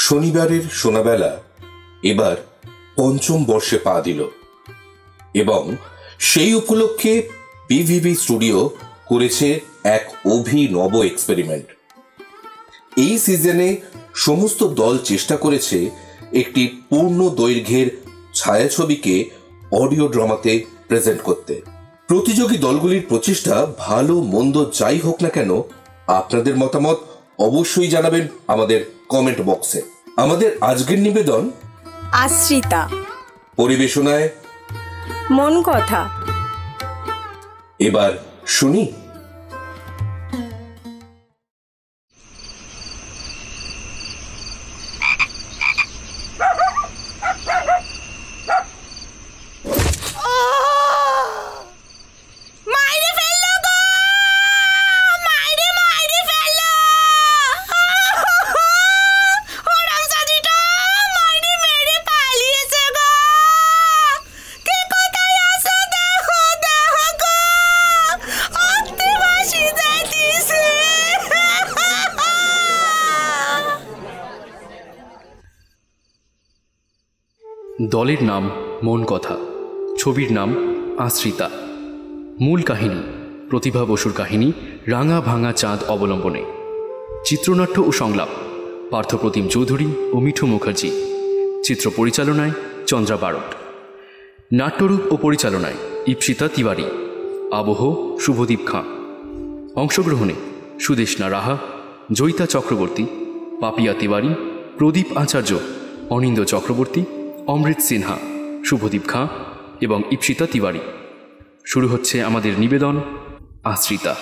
শনিবারের সোনাবেলা এবার পঞ্চম বর্ষে পা দিল এবং সেই উপলক্ষে বিভিভি স্টুডিও করেছে এক অভিনব এক্সপেরিমেন্ট। এই সিজনে সমস্ত দল চেষ্টা করেছে একটি পূর্ণ দৈর্ঘ্যের ছায়াছবিকে অডিও ড্রামাতে প্রেজেন্ট করতে। প্রতিযোগী দলগুলির প্রচেষ্টা ভালো মন্দ যাই হোক না কেন, আপনাদের মতামত অবশ্যই জানাবেন আমাদের কমেন্ট বক্সে। আমাদের আজকের নিবেদন আশ্রিতা, পরিবেশনায় মন কথা। এবার শুনি। দলের নাম মন কথা, ছবির নাম আশ্রিতা। মূল কাহিনী প্রতিভা বসুর কাহিনী রাঙা ভাঙা চাঁদ অবলম্বনে। চিত্রনাট্য ও সংলাপ পার্থপ্রতিম চৌধুরী ও মিঠু মুখার্জি। চিত্র পরিচালনায় চন্দ্রা বারট। নাট্যরূপ ও পরিচালনায় ইপ্সিতা তিওয়ারি। আবহ শুভদীপ খাঁ। অংশগ্রহণে সুদেষ্ণা রাহা, জয়িতা চক্রবর্তী, পাপিয়া তিওয়ারি, প্রদীপ আচার্য, অনিন্দ চক্রবর্তী, অমৃত সিনহা, শুভদীপ খাঁ এবং ইপ্সিতা তিওয়ারি। শুরু হচ্ছে আমাদের নিবেদন আশ্রিতা।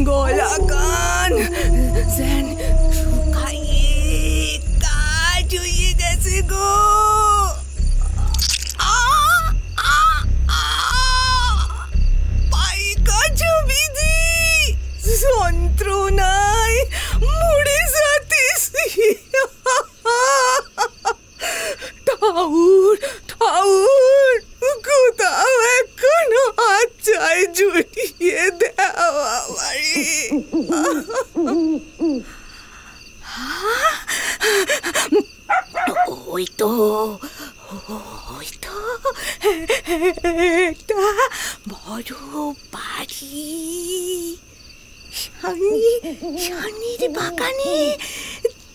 গলা গান শুকাইয়ে কাজ হয়ে গেছে গো। পাইকা বিধি যন্ত্রণায় মরে যাতেছি। ঠাউর ঠাউর কোথাও এখন হাত চাই জুটিয়ে দেওয়া বাড়ি। ওই তো একটা বড় বাড়ি, সামনের বাগানে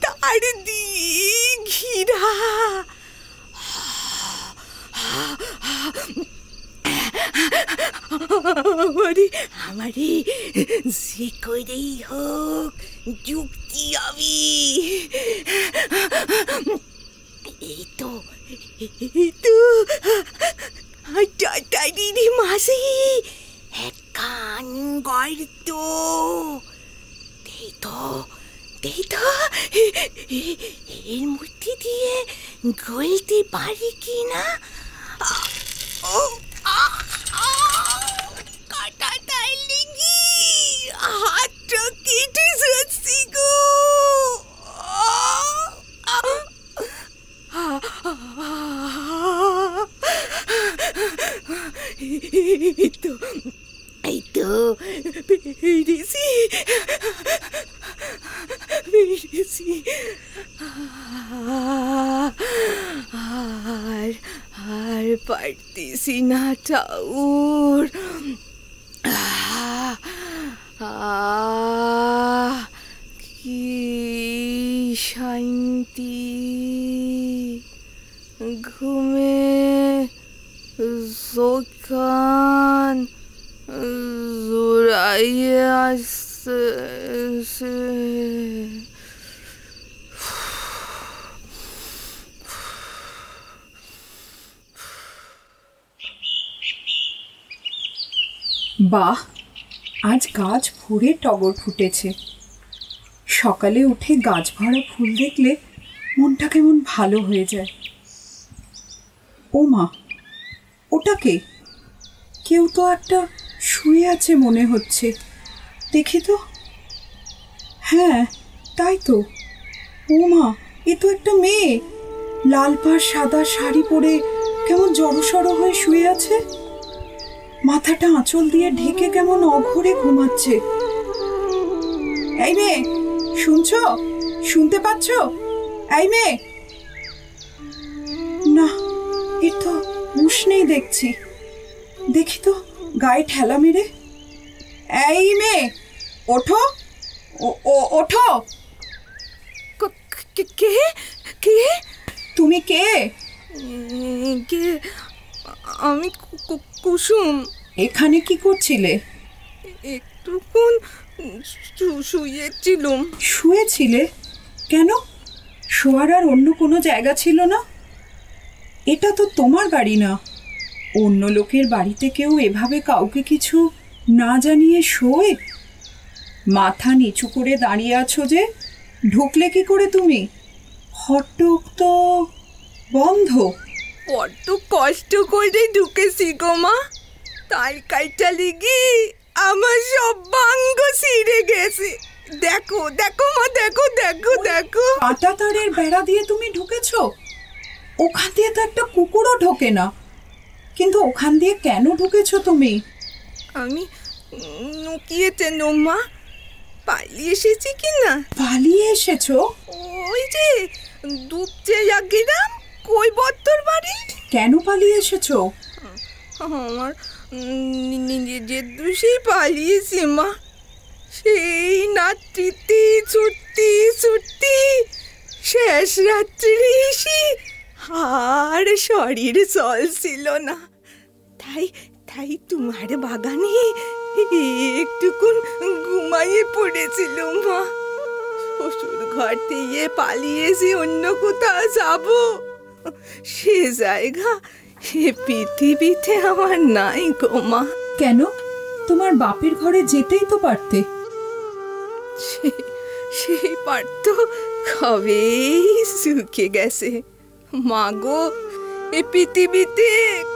তার দিয়ে ঘিরা। আমারে যে করেই হোক যুক্তি হবে। এই তো টাটারির মাঝে একখান গর্ত। এর মধ্যে দিয়ে গলতে পারি কি না? কাটাটাই লেগে হাতটা কেটে যাচ্ছি গো। এই তো পেরেছি। আর পারতেছি না ঠাউর। কি শান্তি, ঘুমে চোখান জোড়াইয়ে আসছে। বাহ, আজ গাছ ভরে টগর ফুটেছে। সকালে উঠে গাছ ভরা ফুল দেখলে মনটা কেমন ভালো হয়ে যায়। ও মা, ওটা কে? কেউ তো একটা শুয়ে আছে মনে হচ্ছে, দেখি তো। হ্যাঁ, তাই তো। ও মা, এ তো একটা মেয়ে, লাল পাড় সাদা শাড়ি পরে কেমন জড়সড় হয়ে শুয়ে আছে। মাথাটা আঁচল দিয়ে ঢেকে কেমন অঘরে ঘুমাচ্ছে। এই মেয়ে, শুনছো? শুনতে পাচ্ছ? এই মেয়ে। না, এর তো হুঁশ নেই দেখছি। দেখি তো গায়ে ঠেলা মেরে। এই মেয়ে, ওঠো, ওঠো। কে কে? তুমি কে? কে? আমি কুসুম। এখানে কি করছিলে? একটুক্ষণ শুয়েছিলুম। শুয়েছিলে কেন? শোয়ার আর অন্য কোনো জায়গা ছিল না? এটা তো তোমার বাড়ি না। অন্য লোকের বাড়িতে কেউ এভাবে কাউকে কিছু না জানিয়ে শোয়? মাথা নিচু করে দাঁড়িয়ে আছো যে, ঢুকলে কি করে তুমি? হট্টক তো বন্ধ। বড্ড কষ্ট করে ঢুকেছি গো মা। তার কাইটা লেগে আমার সব ভাঙ্গ ছিঁড়ে গেছে। দেখো দেখো মা, দেখো দেখো দেখো। কাঁটা তারের বেড়া দিয়ে তুমি ঢুকেছো? ওখান দিয়ে তো একটা কুকুরও ঢোকে না। কিন্তু ওখান দিয়ে কেন ঢুকেছো তুমি? আমি নুকিয়েছে মা, পালিয়ে এসেছি কিনা। পালিয়ে এসেছো? ওই যে দুপচে গেলাম কৈবর্তর বাড়ি। কেন পালিয়ে এসেছো? আমার নিজের দোষেই পালিয়েছি মা। সেই রাত্রিতে ছুটতে ছুটতে শেষ রাত্রি এসে আর শরীর চলছিল না। তাই তাই তোমার বাগানে একটুকুন ঘুমাইয়ে পড়েছিল মা। শ্বশুর ঘর থেকে পালিয়েছি অন্য কোথাও যাব, সে জায়গা সে পৃথিবীতে আমার নাই গো মা। কেন? তোমার বাপের ঘরে যেতেই তো পারতে। সেই পারত কবেই শুকে গেছে মা গো। এ পৃথিবীতে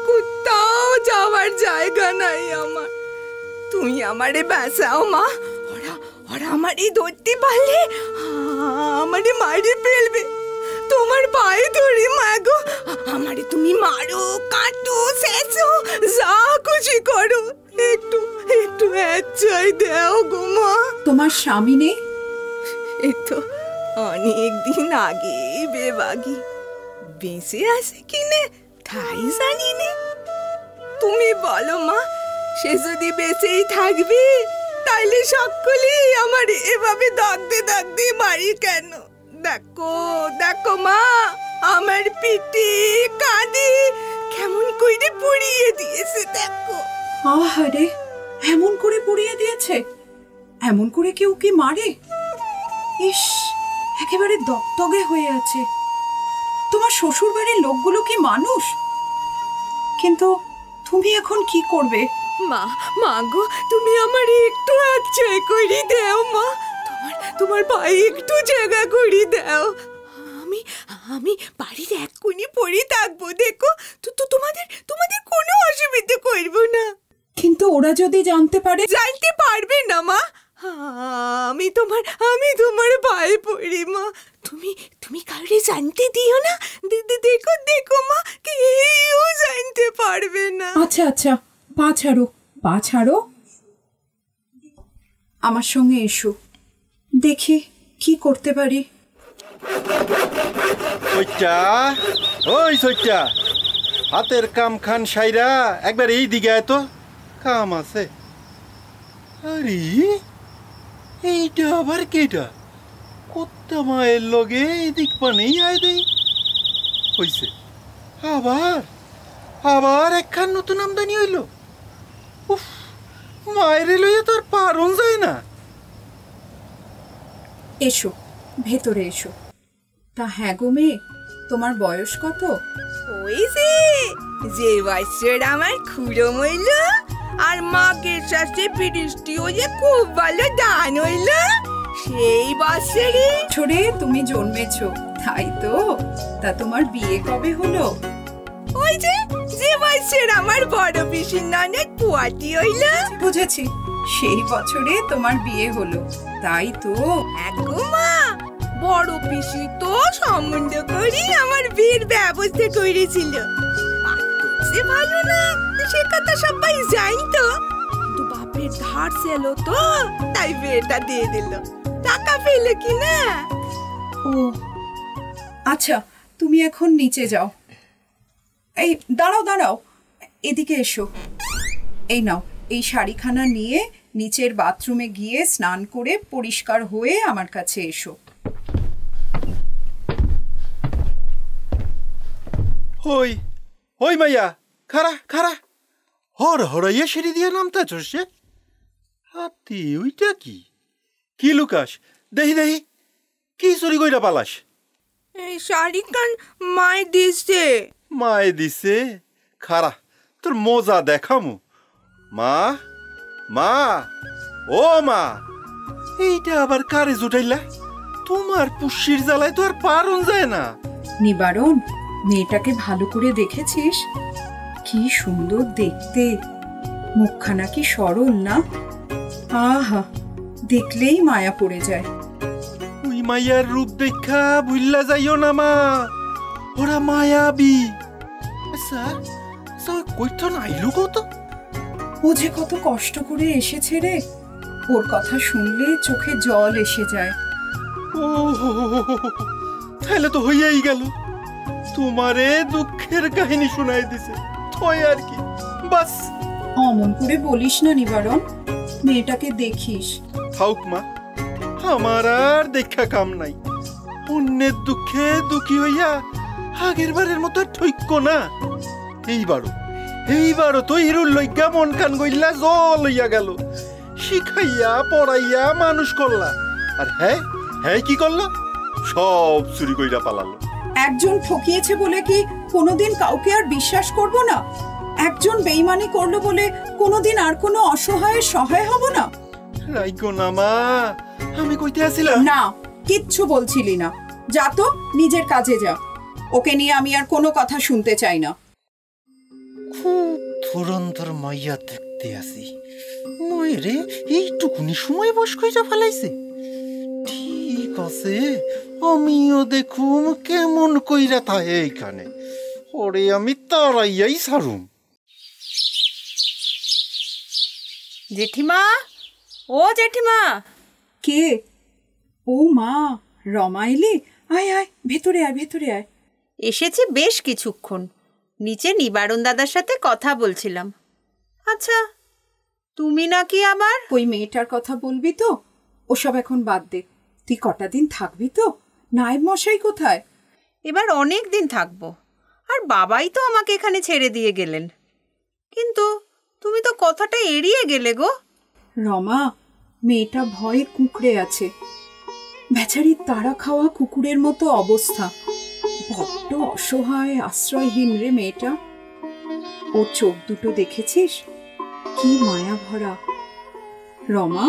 কোথাও যাওয়ার জায়গা নাই আমার। তুমি আমারে বাঁচাও মা। ওরা ওরা আমারই ধরতে পারলে আমারে মারি ফেলবে। তোমার পায়ে ধরি মা গো, আমারে তুমি মারো, কাটো, শেষো, যা খুশি করো। একটু একটু এচ্ছাই দেও গো মা। তোমার স্বামী নেই? এই তো অনেক দিন আগে বেবাগি। বেঁচে আছে কিনে তাই জানি নে। তুমি বলো মা, সে যদি বেঁচেই থাকবে তাইলে সকলেই আমার এভাবে দাগতে দাগতে মারি কেন? দেখো দেখো মা, আমার পিঠে কাঁধে কেমন করে পুড়িয়ে দিয়েছে দেখো। আহারে, এমন করে পুড়িয়ে দিয়েছে? এমন করে কেউ কি মারে? ইস, একেবারে দগদগে হয়ে আছে। তোমার শ্বশুর বাড়ির লোকগুলো কি মানুষ? কিন্তু তুমি এখন কি করবে? মা মা গো, তুমি আমার একটু আশ্রয় করে দাও মা। তোমার পায়ে একটু জায়গা করে দাও। আমি আমি বাড়ির এক কোণে পড়ে থাকবো দেখো। তো তোমাদের তোমাদের কোনো অসুবিধা করবো না। কিন্তু ওরা যদি জানতে পারে? জানতে পারবে না মা। আমি তোমার পায়ে পড়ি মা। তুমি কাউরে জানতে দিও না। দেখো দেখো মা, কেউ জানতে পারবে না। আচ্ছা আচ্ছা, পা ছাড়ো, পা ছাড়ো। আমার সঙ্গে এসো, দেখি কি করতে পারি। সইটা, ওই সইটা, হাতের কাম খান সাইরা একবার এই দিকে আয় তো, কাম আছে। আরে এইটা আবার কেটা? কত্তা মায়ের লগে এদিক পানেই আয় দেই হইছে। আবার আবার একখান নতুন আমদানি হইল। উফ, মায়ের লইয়া তো আর পারন যায় না। এসো, ভেতরে এসো। তা হ্যাঁ গো মেয়ে, তোমার বয়স কত? ওই যে বছর আমার খুড়ো মইল আর মাকে সাথে বৃষ্টিও যে খুব ভালো দান হইল সেই বছরে। ছোড়ে তুমি জন্মেছো তাই তো? তা তোমার বিয়ে কবে হলো? ওই যে বছর আমার বড় পিসির ননদ পুয়াটি হইল। বুঝেছি, সেই বছরে তোমার বিয়ে হলো তাই তো? একগো মা, বড় পিসি তো সম্বন্ধ করি আমার বিয়ের ব্যবস্থা করেছিল। সে ভালো না সে কথা সবাই জানতো, কিন্তু বাপের ধার ছিল তো তাই বিয়েটা দিয়ে দিল। টাকা পেলে কি না? ও আচ্ছা, তুমি এখন নিচে যাও। এই দাঁড়াও দাঁড়াও, এদিকে এসো। এই নাও, এই শাড়িখানা নিয়ে নিচের বাথরুমে গিয়ে স্নান করে পরিষ্কার হয়ে আমার কাছে এসো। ওই ওই মাইয়া, খারা খারা, হড়াইয়া সিঁড়ি দিয়ে নামতে চসছে। হাতি ওইটা কি কি লুকাস? দেহি দেহি, কি চুরি কইরা পালাস? এই শাড়ি কান মায় দিছে। মায়ে দিছে? খারা, তোর মজা দেখামু। মা মা, ও মা, এইটা আবার কারে জুটাইলা? তোমার পুষ্যির জ্বালায় তো আর পারন যায় না। নিবারণ, মেয়েটাকে ভালো করে দেখেছিস? কি সুন্দর দেখতে, মুখখানা কি সরল না? আহা, দেখলেই মায়া পড়ে যায়। ওই মায়ার রূপ দেখা ভুল্লা যাইও না মা, ওরা মায়াবী। আচ্ছা কইতো না আইলু কত? ও যে কত কষ্ট করে এসেছে রে, ওর কথা শুনলে চোখে জল এসে যায়। ও তাহলে তো হইয়াই গেল, তোমারে দুঃখের কাহিনী শোনাই দিছে। থই আর কি, বাস। অমন করে বলিস না নিবারণ, মেয়েটাকে দেখিস। থাউক মা, আমার আর দেখা কাম নাই। অন্যের দুঃখে দুঃখী হইয়া আগের বারের মতো ঠৈক্য না। এইবারও তো হিরুর লইগা মন কান গইলা জল হইয়া গেল। শিখাইয়া পড়াইয়া মানুষ করলা, আর হ্যাঁ হ্যাঁ কি করলো? সব চুরি কইরা পালালো। একজন ঠকিয়েছে বলে কি কোনোদিন কাউকে আর বিশ্বাস করব না? একজন বেইমানি করলো বলে কোনোদিন আর কোনো অসহায়ের সহায় হব না? রাইগো না মা, আমি কইতে আসিলাম না, কিচ্ছু বলছিলি না। যা তো, নিজের কাজে যা। ওকে নিয়ে আমি আর কোনো কথা শুনতে চাই না। খুব ধুরন্ধর মাইয়া দেখতে আসি। ময়রে এইটুকুনি সময় বস কইরা ফেলাইছে। ঠিক আছে, আমিও দেখুম কেমন কইরা থাকে এইখানে। ওরে আমি তারাইয়াই সারুম। জেঠিমা, ও জেঠিমা। কে? ও মা, রমা এলি? আয় আয়, ভেতরে আয়, ভেতরে আয়। এসেছি বেশ কিছুক্ষণ, নিচে নিবারণ দাদার সাথে কথা বলছিলাম। আচ্ছা, তুমি নাকি আবার? ওই মেয়েটার কথা বলবি তো? ওসব এখন বাদ দে। তুই কটা দিন থাকবি তো? নায়েব মশাই কোথায়? এবার অনেক দিন থাকবো, আর বাবাই তো আমাকে এখানে ছেড়ে দিয়ে গেলেন। কিন্তু তুমি তো কথাটা এড়িয়ে গেলে গো। রমা, মেয়েটা ভয়ে কুঁকড়ে আছে। বেচারির তাড়া খাওয়া কুকুরের মতো অবস্থা। বড্ড অসহায়, আশ্রয়হীন রে মেয়েটা। ও চোখ দুটো দেখেছিস? কি মায়া ভরা। রমা,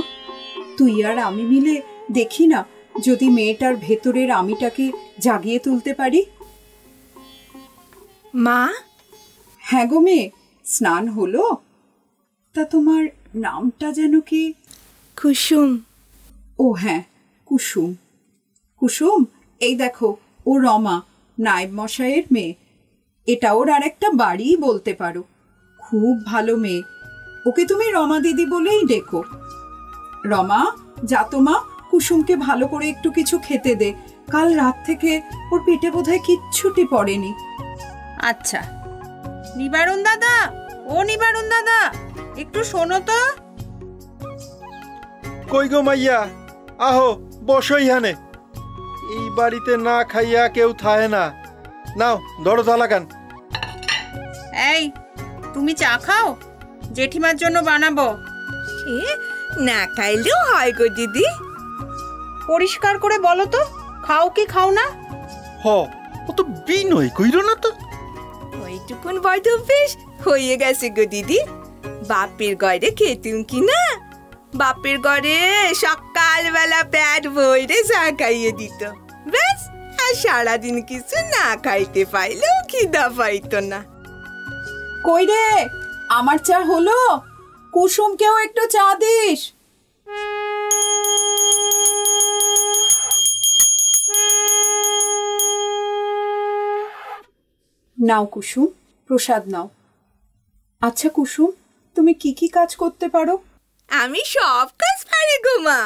তুই আর আমি মিলে দেখি না যদি মেয়েটার ভেতরের আমিটাকে জাগিয়ে তুলতে পারি। মা? হ্যাঁ গো মেয়ে, স্নান হলো? তা তোমার নামটা যেন কি? কুসুম। ও হ্যাঁ, কুসুম। কুসুম, এই দেখো, ও রমা, নায়েব মশাইয়ের মেয়ে। এটা ওর আর একটা বাড়ি বলতে পারো। খুব ভালো মেয়ে। ওকে তুমি রমা দিদি বলেই ডেকো। রমা, যা তো মা, কুসুমকে ভালো করে একটু কিছু খেতে দে। কাল রাত থেকে ওর পেটে বোধহয় কিচ্ছুটি পড়েনি। আচ্ছা। নিবারণ দাদা, ও নিবারণ দাদা, একটু শোনো তো। কই গো মাইয়া, আহো বসো ইহানে। এই বাড়িতে না খাইয়া কেউ থাহে না। নাও দরজা লাগান। এই, তুমি চা খাও? জেঠিমার জন্য বানাবো। সে না খাইলেও হয় গো দিদি। পরিষ্কার করে বলো তো, খাও কি খাও না? হ, ও তো বিনয় কইরো না তো। ওইটুকুন বয়স অভ্যেস হয়ে গেছে গো দিদি। বাপের ঘরে খেতুম কি না? বাপের ঘরে সকালবেলা পেট ভরে চা খাইয়ে দিত, ব্যাস। আর সারাদিন কিছু না খাইতে পাইলেও খিদা পাইতো না। কই রে, আমার চা হলো? কুসুমকেও একটু চা দিস। নাও কুসুম, প্রসাদ নাও। আচ্ছা কুসুম, তুমি কি কি কাজ করতে পারো? আমি সব কাজ পারি গো মা।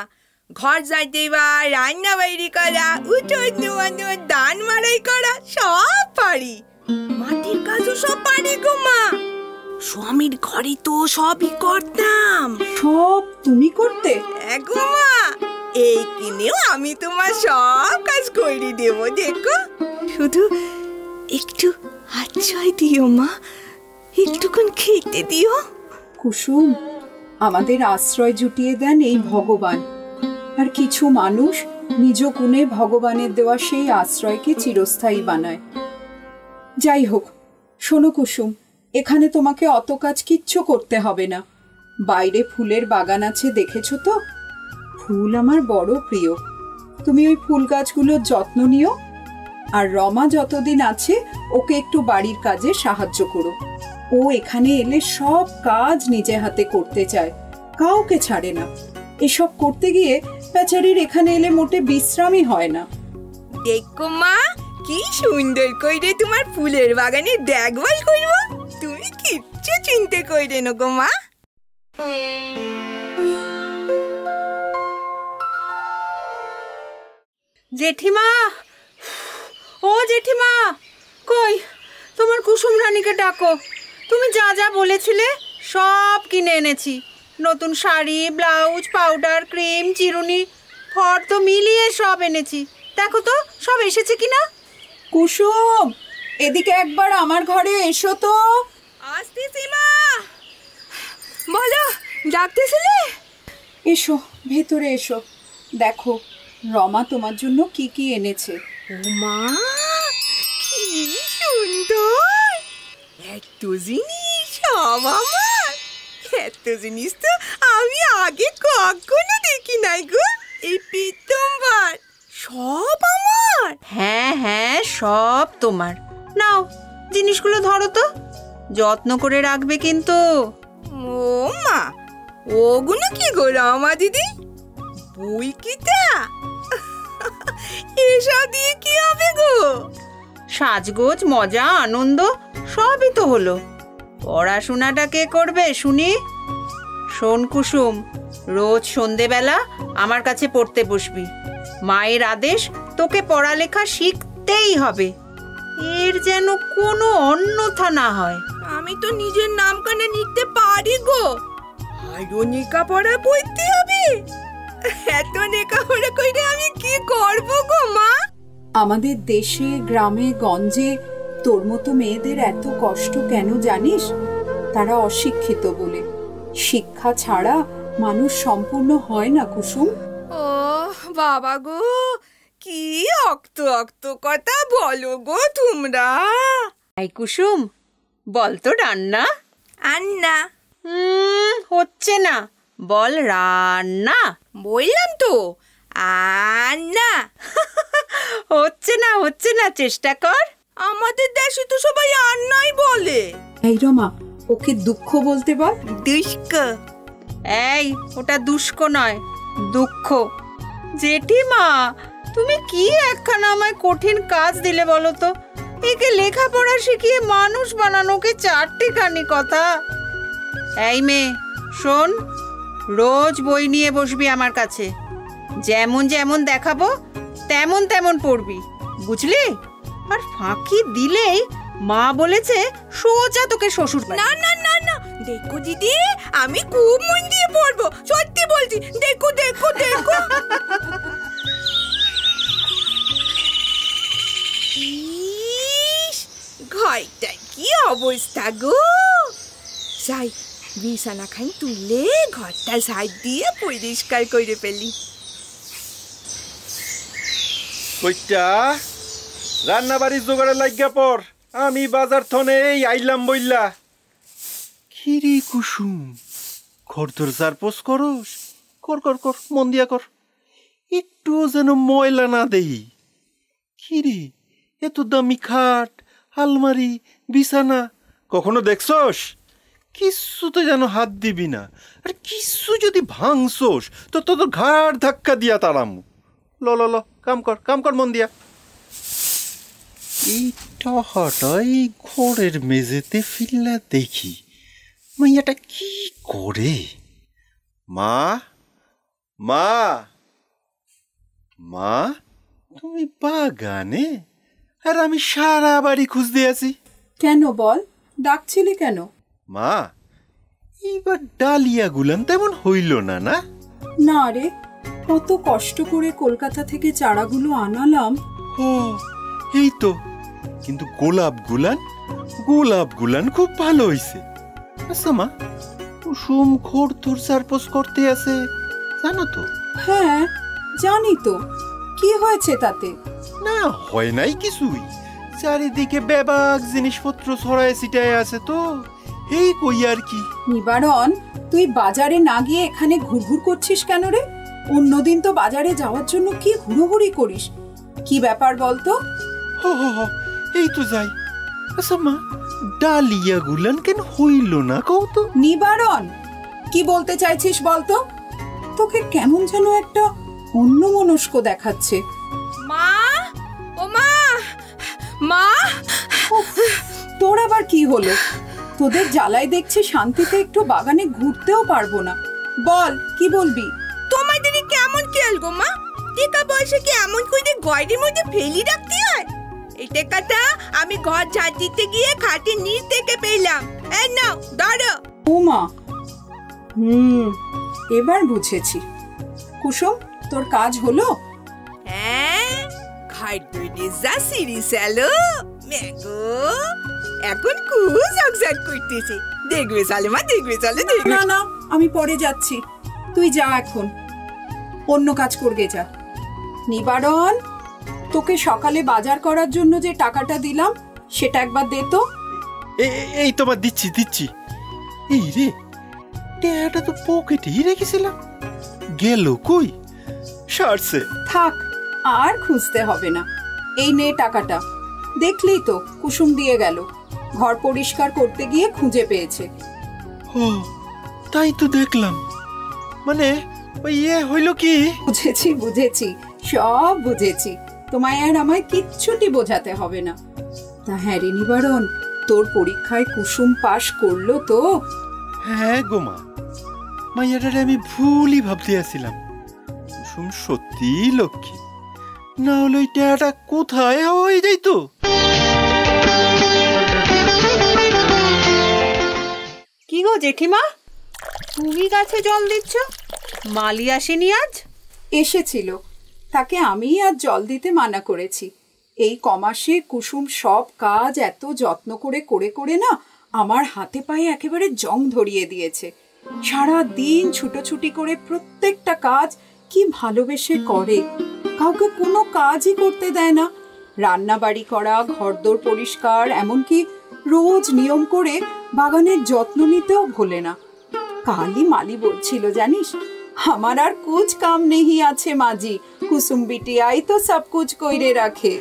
ঘর ঝাড় দেওয়া, রান্না বাইরি করা, উঠোন নোয়ানো, ধান মাড়াই করা সব পারি। মাটির কাজও সব পারি গো মা। স্বামীর ঘরে তো সবই করতাম। সব তুমি করতে? গো মা, এই কিনেও আমি তোমার সব কাজ করে দেব, দেখো। শুধু একটু আশ্রয় দিও মা, একটুক্ষণ খেতে দিও। কুসুম, আমাদের আশ্রয় জুটিয়ে দেন এই ভগবান, আর কিছু মানুষ নিজ গুণে ভগবানের দেওয়া সেই আশ্রয়কে চিরস্থায়ী বানায়। যাই হোক, শোনো কুসুম, এখানে তোমাকে অত কাজ কিচ্ছু করতে হবে না। বাইরে ফুলের বাগান আছে, দেখেছো তো? ফুল আমার বড় প্রিয়। তুমি ওই ফুল গাছগুলোর যত্ন নিও, আর রমা যতদিন আছে ওকে একটু বাড়ির কাজে সাহায্য করো। ও এখানে এলে সব কাজ নিজে হাতে করতে চায়, কাউকে ছাড়ে না। এসব করতে গিয়ে বেচারির এখানে এলে মোটে বিশ্রামই হয় না। দেখো মা, কি সুন্দর কইরে তোমার ফুলের বাগানে দেখভাল করবো। তুমি কিচ্ছু চিন্তা কইরে না গো মা। জেঠিমা, ও জেঠিমা, কই তোমার কুসুম রানীকে ডাকো। তুমি যা যা বলেছিলে সব কিনে এনেছি। নতুন শাড়ি, ব্লাউজ, পাউডার, ক্রিম, চিরুনি, ফর্দ মিলিয়ে সব এনেছি। দেখো তো সব এসেছে কিনা। কুসুম, এদিকে একবার আমার ঘরে এসো তো। আসতেছি মা। বলো, ডাকতেছিলে? এসো, ভেতরে এসো। দেখো রমা তোমার জন্য কি কি এনেছে। ও মা, কি সুন্দর! এত জিনিস সব আমার। এত জিনিস তো আমি আগে কখনো দেখি নাই গো। এই প্রথমবার। সব আমার? হ্যাঁ হ্যাঁ, সব তোমার। নাও জিনিসগুলো ধরো তো, যত্ন করে রাখবে কিন্তু। ও মা, ওগুলো কি গো রমা দিদি? বই কিটা? এসব দিয়ে কি হবে গো? সাজগোজ, মজা, আনন্দ সবই তো হলো। পড়াশোনাটা কে করবে শুনি? শোন কুসুম, রোজ সন্ধেবেলা আমার কাছে পড়তে বসবি। মায়ের আদেশ, তোকে পড়ালেখা শিখতেই হবে। এর যেন কোনো অন্যথা না হয়। আমি তো নিজের নাম কানে লিখতে পারি গো। আরো লেখাপড়া করতে হবে? এত লেখাপড়া করে আমি কি করবো গো মা? আমাদের দেশে, গ্রামে, গঞ্জে তোর মতো মেয়েদের এত কষ্ট কেন জানিস? তারা অশিক্ষিত বলে। শিক্ষা ছাড়া মানুষ সম্পূর্ণ হয় না কুসুম। ও বাবা গো, কি অক্ত অক্ত কথা বলো গো তোমরা। এই কুসুম, বল তো রান্না। আন্না। হচ্ছে না, বল রান্না। বললাম তো, আন্না। হচ্ছে না, চেষ্টা কর। আমাদের দেশে তো সবাই আন্নাই বলে। এই রমা, ওকে দুঃখ বলতে বল। দুষ্ক। এই, ওটা দুষ্ক নয়, দুঃখ। জেঠিমা, তুমি কি একখানা আমায় কঠিন কাজ দিলে বলো তো? একে লেখাপড়া শিখিয়ে মানুষ বানানোকে চারটেখানি কথা। এই মেয়ে, শোন, রোজ বই নিয়ে বসবি আমার কাছে। যেমন যেমন দেখাবো তেমন তেমন পড়বি, বুঝলি? আর ফাঁকি দিলেই মা বলেছে সোজা তোকে শ্বশুর বাড়ি। না না না না, দেখো দিদি, আমি খুব মন দিয়ে পড়বো, সত্যি বলছি। দেখো দেখো দেখো। ঘরটা কি অবস্থা গো! যাই, বিছানা খান তুলে ঘরটা ঝাড় দিয়ে পরিষ্কার করে ফেলি। কইটা রান্না বাড়ির জোগাড়ে লাগিয়া পর, আমি বাজার থনে এই আইলাম বইলা। কিরে কুসুম, ঘর তোর চারপোষ করস? কর কর কর, মন দিয়া কর, একটুও যেন ময়লা না দেই। কিরে, এত দামি খাট, আলমারি, বিছানা কখনো দেখছস? কিচ্ছুতে যেন হাত দিবি না, আর কিচ্ছু যদি ভাঙছস তো তোর ঘাড় ধাক্কা দিয়া তাড়াম। ল ল ল, কাম কর, কাম কর মন দিয়া। এই টাকাটা এই ঘরের মেঝেতে ফিল্লা দেখি মাইয়াটা কি করে। মা, মা, মা, তুমি বাগানে আর আমি সারা বাড়ি খুঁজতে আছি। কেন বল, ডাকছিলি কেন? মা, এইবার ডালিয়া গুলান তেমন হইল না। না না রে, কত কষ্ট করে কলকাতা থেকে চারাগুলো আনালাম। ও, এই তো, কিন্তু গোলাপ গুলান খুব ভালো হইছে। আচ্ছা মা, কুসুম ঘোর তোর চারপোষ করতে আছে জানো তো? হ্যাঁ জানি তো, কি হয়েছে তাতে? না, হয় নাই কিছুই, চারিদিকে বেবাক জিনিসপত্র ছড়ায় ছিটায় আছে তো, এই কই আর কি। নিবারণ, তুই বাজারে না গিয়ে এখানে ঘুরঘুর করছিস কেন রে? অন্যদিন তো বাজারে যাওয়ার জন্য কি হুড়োহুড়ি করিস, কি ব্যাপার বলতো? হ হ হ, এই তো যাই। আচ্ছা মা, ডালিয়া গুলান কেন হইল না কও তো? নিবারণ, কি বলতে চাইছিস বলতো? তোকে কেমন যেন একটা অন্যমনস্ক দেখাচ্ছে। মা, ও মা, মা, উফ, তোর আবার কি হলো? তোদের জ্বালায় দেখছি শান্তিতে একটু বাগানে ঘুরতেও পারবো না। বল, কি বলবি? তোমার দিদি কেমন খেয়াল গো মা? টিকা বয়সে কি এমন করে ঘরের মধ্যে ফেলি রাখতে হয়? এই টেকাটা আমি ঘর ঝাড় দিতে গিয়ে খাটের নিচ থেকে পেলাম। এই নাও ধরো। ও মা, এবার বুঝেছি। কুসুম, তোর কাজ হলো? হ্যাঁ, খাট দুইটি যা সিরিজ এলো মেগো, এখন খুব ঝকঝক করতেছে। দেখবে চলে মা, দেখবে চলে, দেখবে। না না, আমি পরে যাচ্ছি, তুই যা, এখন অন্য কাজ করবে যা। নিবারণ, তোকে সকালে বাজার করার জন্য যে টাকাটা দিলাম সেটা একবার দে তো। এই তোমার দিচ্ছি। এই রে, টাকাটা তো পকেটেই রেখেছিলাম, গেল কই? সারছে। থাক, আর খুঁজতে হবে না, এই নে টাকাটা। দেখলি তো, কুসুম দিয়ে গেল, ঘর পরিষ্কার করতে গিয়ে খুঁজে পেয়েছে। ও, তাই তো দেখলাম। মানে ওই হইল কি? বুঝেছি, সব বুঝেছি। তোমায় আর আমায় কিচ্ছুটি বোঝাতে হবে না। তা হ্যাঁ রে নিবারণ, তোর পরীক্ষায় কুসুম পাশ করলো তো? হ্যাঁ গো মা, মাইয়াটারে আমি ভুলই ভাবতে আসছিলাম। কুসুম সত্যি লক্ষ্মী, না হলে ওই টাকাটা কোথায় হয়ে যাইতো। কি গো জেঠিমা, তুমি গাছে জল দিচ্ছ? মালি আসেনি আজ? এসেছিল, তাকে আমি আজ জল দিতে মানা করেছি। এই কমাসে কুসুম সব কাজ এত যত্ন করে করে না আমার হাতে পায়ে একেবারে জং ধরিয়ে দিয়েছে। সারা দিন ছুটোছুটি করে প্রত্যেকটা কাজ কি ভালোবেসে করে, কাউকে কোনো কাজই করতে দেয় না। রান্না বাড়ি করা, ঘরদোর পরিষ্কার, এমনকি রোজ নিয়ম করে বাগানের যত্ন নিতেও ভোলে না। কালই মালি বলছিল জানিস, আমার আর কুছ কাম নেহি আছে মাজি, কুসুম বিটিয়াই তো সব কুছ কইরে রাখে।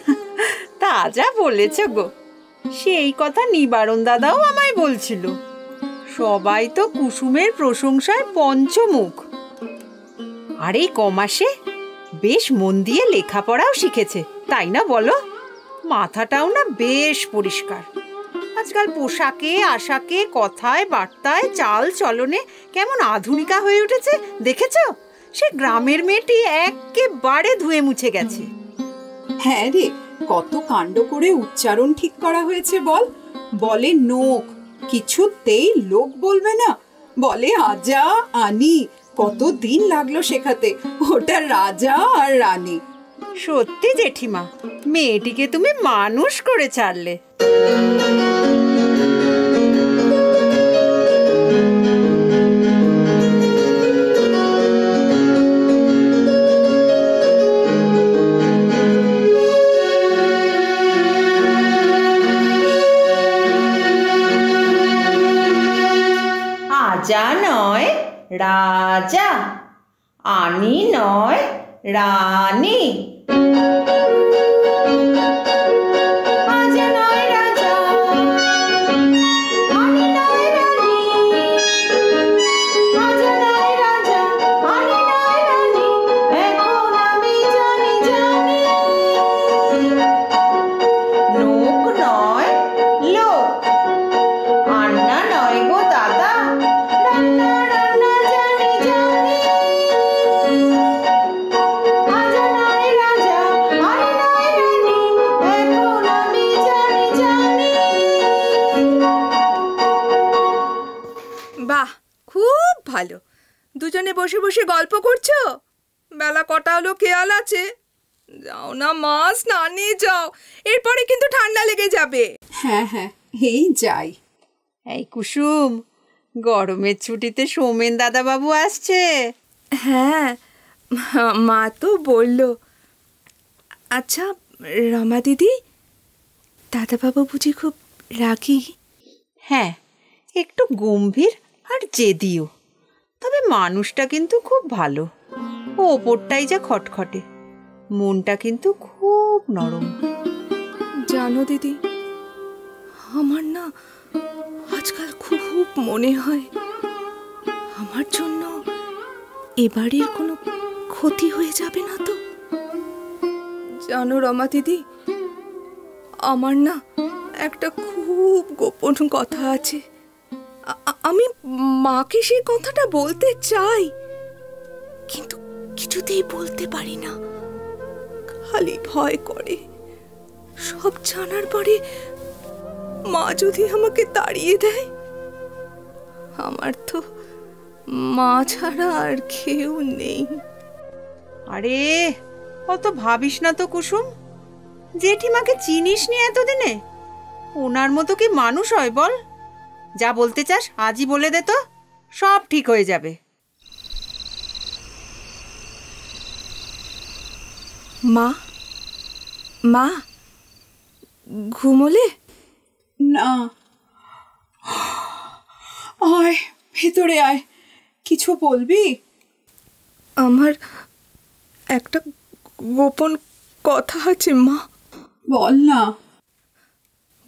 তা যা বলেছ গো, সেই কথা নিবারণ দাদাও আমায় বলছিল। সবাই তো কুসুমের প্রশংসায় পঞ্চমুখ। আর এই কমাসে বেশ মন দিয়ে লেখাপড়াও শিখেছে, তাই না বলো? মাথাটাও না বেশ পরিষ্কার। আজকাল পোশাকে আশাকে, কথায় বার্তায়, চাল চলনে কেমন আধুনিকা হয়ে উঠেছে দেখেছ? সে গ্রামের মেয়েটি একেবারে ধুয়ে মুছে গেছে। হ্যাঁ রে, কত কাণ্ড করে উচ্চারণ ঠিক করা হয়েছে বল। বলে নোক, কিছুতেই লোক বলবে না, বলে আজা আনি। কত দিন লাগলো শেখাতে, ওটা রাজা আর রানী। সত্যি জেঠিমা, মেয়েটিকে তুমি মানুষ করে ছাড়লে। রাজা, আনি নয় রানী। আজ নয় রাজা, আনি নয় রানী। আজ নয় রাজা, আনি নয় রানী। এখন আমি জানি জানি। নোক নয় লোক, আন্না নয় গো দাদা, রান্না রান্না জানি জানি। আজ নয় রাজা, আনি নয় রানী। এখন আমি জানি জানি। বাহ, খুব ভালো। দুজনে বসে বসে গল্প করছো? বেলা কটা হলো খেয়াল আছে? যাও না মা, স্নানে যাও, এরপরে কিন্তু ঠান্ডা লেগে যাবে। হ্যাঁ হ্যাঁ, এই যাই। এই কুসুম, গরমের ছুটিতে সৌমেন দাদাবাবু আসছে। হ্যাঁ, মা তো বলল। আচ্ছা রমা দিদি, দাদাবাবু বুঝি খুব রাগী? হ্যাঁ, একটু গম্ভীর আর জেদিও, তবে মানুষটা কিন্তু খুব ভালো। ও ওপরটাই যা খটখটে, মনটা কিন্তু খুব নরম। জানো দিদি, আমার না আজকাল খুব মনে হয় আমার জন্য এবারের কোনো ক্ষতি হয়ে যাবে না তো? জানো রমা দিদি, আমার না একটা খুব গোপন কথা আছে। আমি মাকে সেই কথাটা বলতে চাই, কিন্তু কিছুতেই বলতে পারি না। খালি ভয় করে সব জানার পরে মা যদি আমাকে তাড়িয়ে দেয়। আমার তো মা ছাড়া আর কেউ নেই। আরে অত ভাবিস না তো কুসুম, জেঠিমাকে চিনিস নি এতদিনে? ওনার মতো কি মানুষ হয় বল? যা বলতে চাস আজই বলে দে তো, সব ঠিক হয়ে যাবে। মা, মা ঘুমোলে? না, আয় ভেতরে আয়, কিছু বলবি? আমার একটা গোপন কথা আছে মা। বল না।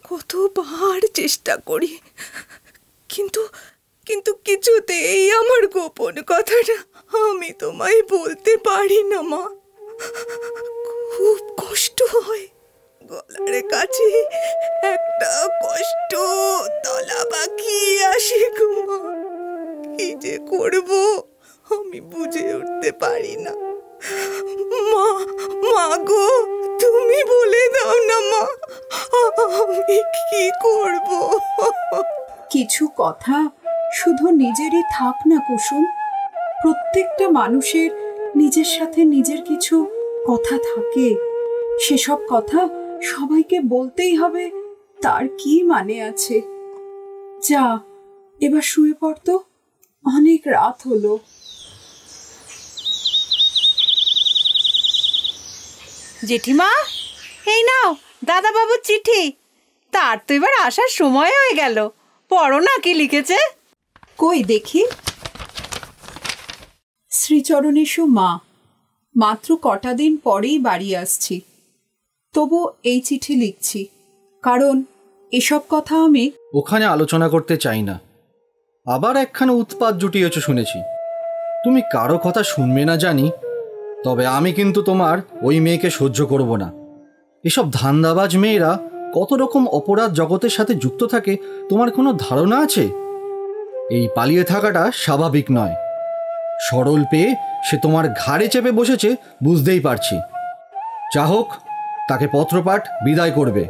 কতবার চেষ্টা করি, কিন্তু কিন্তু কিছুতেই আমার গোপন কথাটা আমি তোমায় বলতে পারি না মা। খুব কষ্ট হয়, গলার কাছে একটা কষ্ট দলা পাকিয়ে আসে গো মা। কি যে করবো আমি বুঝে উঠতে পারি না। মা, মা গো, তুমি বলে দাও না মা, আমি কি করব? কিছু কথা শুধু নিজেরই থাক না কুসুম। প্রত্যেকটা মানুষের নিজের সাথে নিজের কিছু কথা থাকে। সেসব কথা সবাইকে বলতেই হবে তার কি মানে আছে? যা, এবার শুয়ে পড় তো, অনেক রাত হলো। জেঠিমা, এই নাও দাদাবাবুর চিঠি। তার তো এবার আসার সময় হয়ে গেল, পড়ো না কি লিখেছে। কই দেখি। শ্রীচরণেশু মা, মাত্র কটা দিন পরেই বাড়ি আসছি, তবু এই চিঠি লিখছি, কারণ এসব কথা আমি ওখানে আলোচনা করতে চাই না। আবার একখানা উৎপাত জুটিয়েছ শুনেছি। তুমি কারো কথা শুনবে না জানি, তবে আমি কিন্তু তোমার ওই মেয়েকে সহ্য করব না। এসব ধান্দাবাজ মেয়েরা কত রকম অপরাধ জগতের সাথে যুক্ত থাকে তোমার কোনো ধারণা আছে? এই পালিয়ে থাকাটা স্বাভাবিক নয়। সরল পেয়ে সে তোমার ঘাড়ে চেপে বসেছে বুঝতেই পারছি। যা হোক, তাকে পত্রপাঠ বিদায় করবে,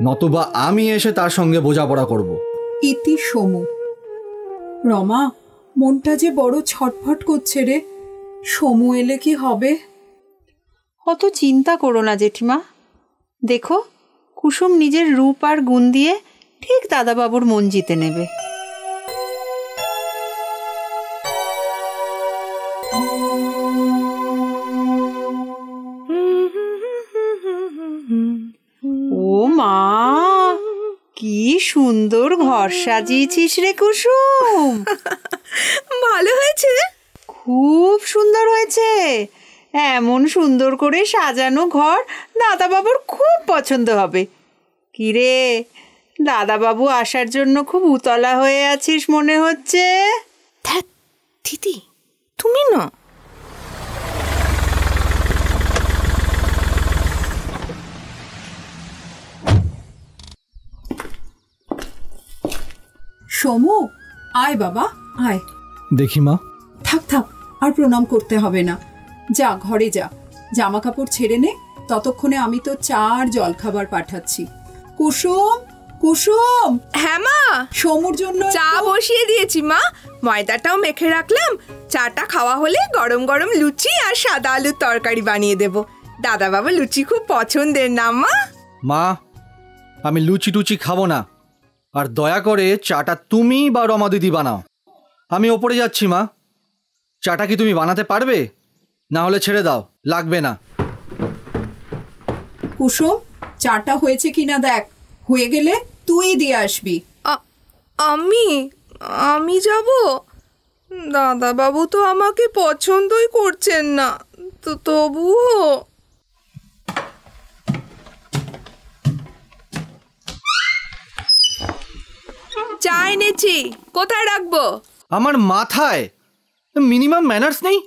নতুবা আমি এসে তার সঙ্গে বোঝাপড়া করব। ইতি সমু। রমা, মনটা যে বড় ছটফট করছে রে। সমু এলে কি হবে? অত চিন্তা করো না জেঠিমা, দেখো কুসুম নিজের রূপ আর গুণ দিয়ে ঠিক দাদাবাবুর মন জিতে নেবে। ও মা, কি সুন্দর ঘর সাজিয়েছিস রে কুসুম। ভালো হয়েছে? খুব সুন্দর হয়েছে। এমন সুন্দর করে সাজানো ঘর দাদাবাবুর খুব পছন্দ হবে। কিরে, দাদাবাবু আসার জন্য খুব উতলা হয়ে আছিস মনে হচ্ছে। ধ্যাৎ দিদি, তুমি না। সমু, আয় বাবা আয়। দেখি মা। থাক থাক, আর প্রণাম করতে হবে না। যা ঘরে যা, জামা কাপড় ছেড়ে নে। ততক্ষণে আমি তো চা আর জলখাবার পাঠাচ্ছি। কুসুম, কুসুম। হ্যাঁ মা, সমুর জন্য চা বসিয়ে দিয়েছি মা। ময়দাটাও মেখে রাখলাম। চাটা খাওয়া হলে গরম গরম লুচি আর সাদা আলুর তরকারি বানিয়ে দেব। দাদাবাবু লুচি খুব পছন্দের না মা? মা, আমি লুচি টুচি খাবো না। আর দয়া করে চাটা তুমি বা রমা দিদি বানাও। আমি ওপরে যাচ্ছি মা। চাটা কি তুমি বানাতে পারবে? না হলে ছেড়ে দাও, লাগবে না। কুসুম, চাটা হয়েছে কিনা দেখ। হয়ে গেলে তুই দিয়ে আসবি। আমি যাব? দাদাবাবু তো আমাকে পছন্দই করছেন না, তো তবুও। চা এনেছি, কোথায় রাখবো? আমার মাথায় মিনিমাম ম্যানার্স নেই?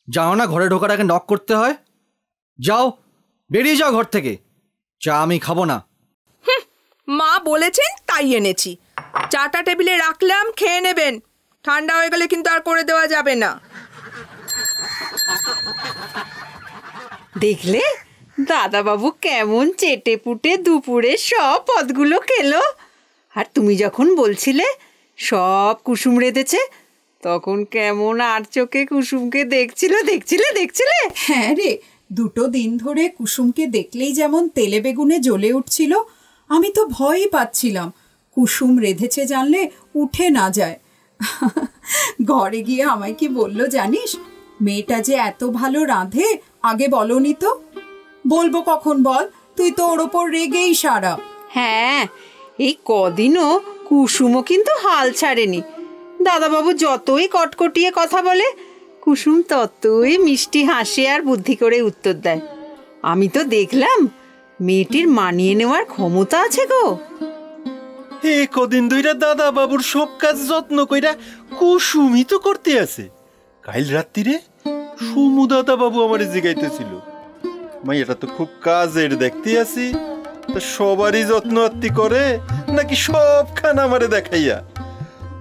যাও না, ঘরে ঢোকার আগে নক করতে হয়। যাও, বেরিয়ে যাও ঘর থেকে। চা আমি খাবো না। মা বলেছেন তাই এনেছি। চাটা টেবিলে রাখলাম, খেয়ে নেবেন। ঠান্ডা হয়ে গেলে কিন্তু আর করে দেওয়া যাবে না। দেখলে দাদাবাবু কেমন চেটে পুটে দুপুরে সব পদগুলো খেলো। আর তুমি যখন বলছিলে সব কুসুম রেঁধেছে, তখন কেমন আর চোখে কুসুমকে দেখছিলে। হ্যাঁ রে, 2 দিন ধরে কুসুমকে দেখলেই যেমন তেলে বেগুনে জ্বলে উঠছিল। আমি তো ভয়ই পাচ্ছিলাম কুসুম রেঁধেছে জানলে উঠে না যায়। ঘরে গিয়ে আমায় কি বললো জানিস? মেয়েটা যে এত ভালো রাঁধে, আগে বলনি তো। বলবো কখন বল? তুই তো ওর ওপর রেগেই সারা। হ্যাঁ, এই কদিনও কুসুমও কিন্তু হাল ছাড়েনি। দাদাবাবু যতই কটকটিয়ে কথা বলে, কুসুম ততই মিষ্টি হাসি আর বুদ্ধি করে উত্তর দেয়। আমি তো দেখলাম মেয়েটির মানিয়ে নেওয়ার ক্ষমতা আছে গো। এই কদিন ধইরা দাদা বাবুর সব কাজ যত্ন কইরা কুসুমই তো করতে আছে। কাল রাত্রিরে সমু দাদা বাবু আমারে জিগাইতেছিল, মাইয়াটা তো খুব কাজের দেখতে আছি, তা সবারই যত্ন আত্তি করে নাকি সব খান আমারে দেখাইয়া।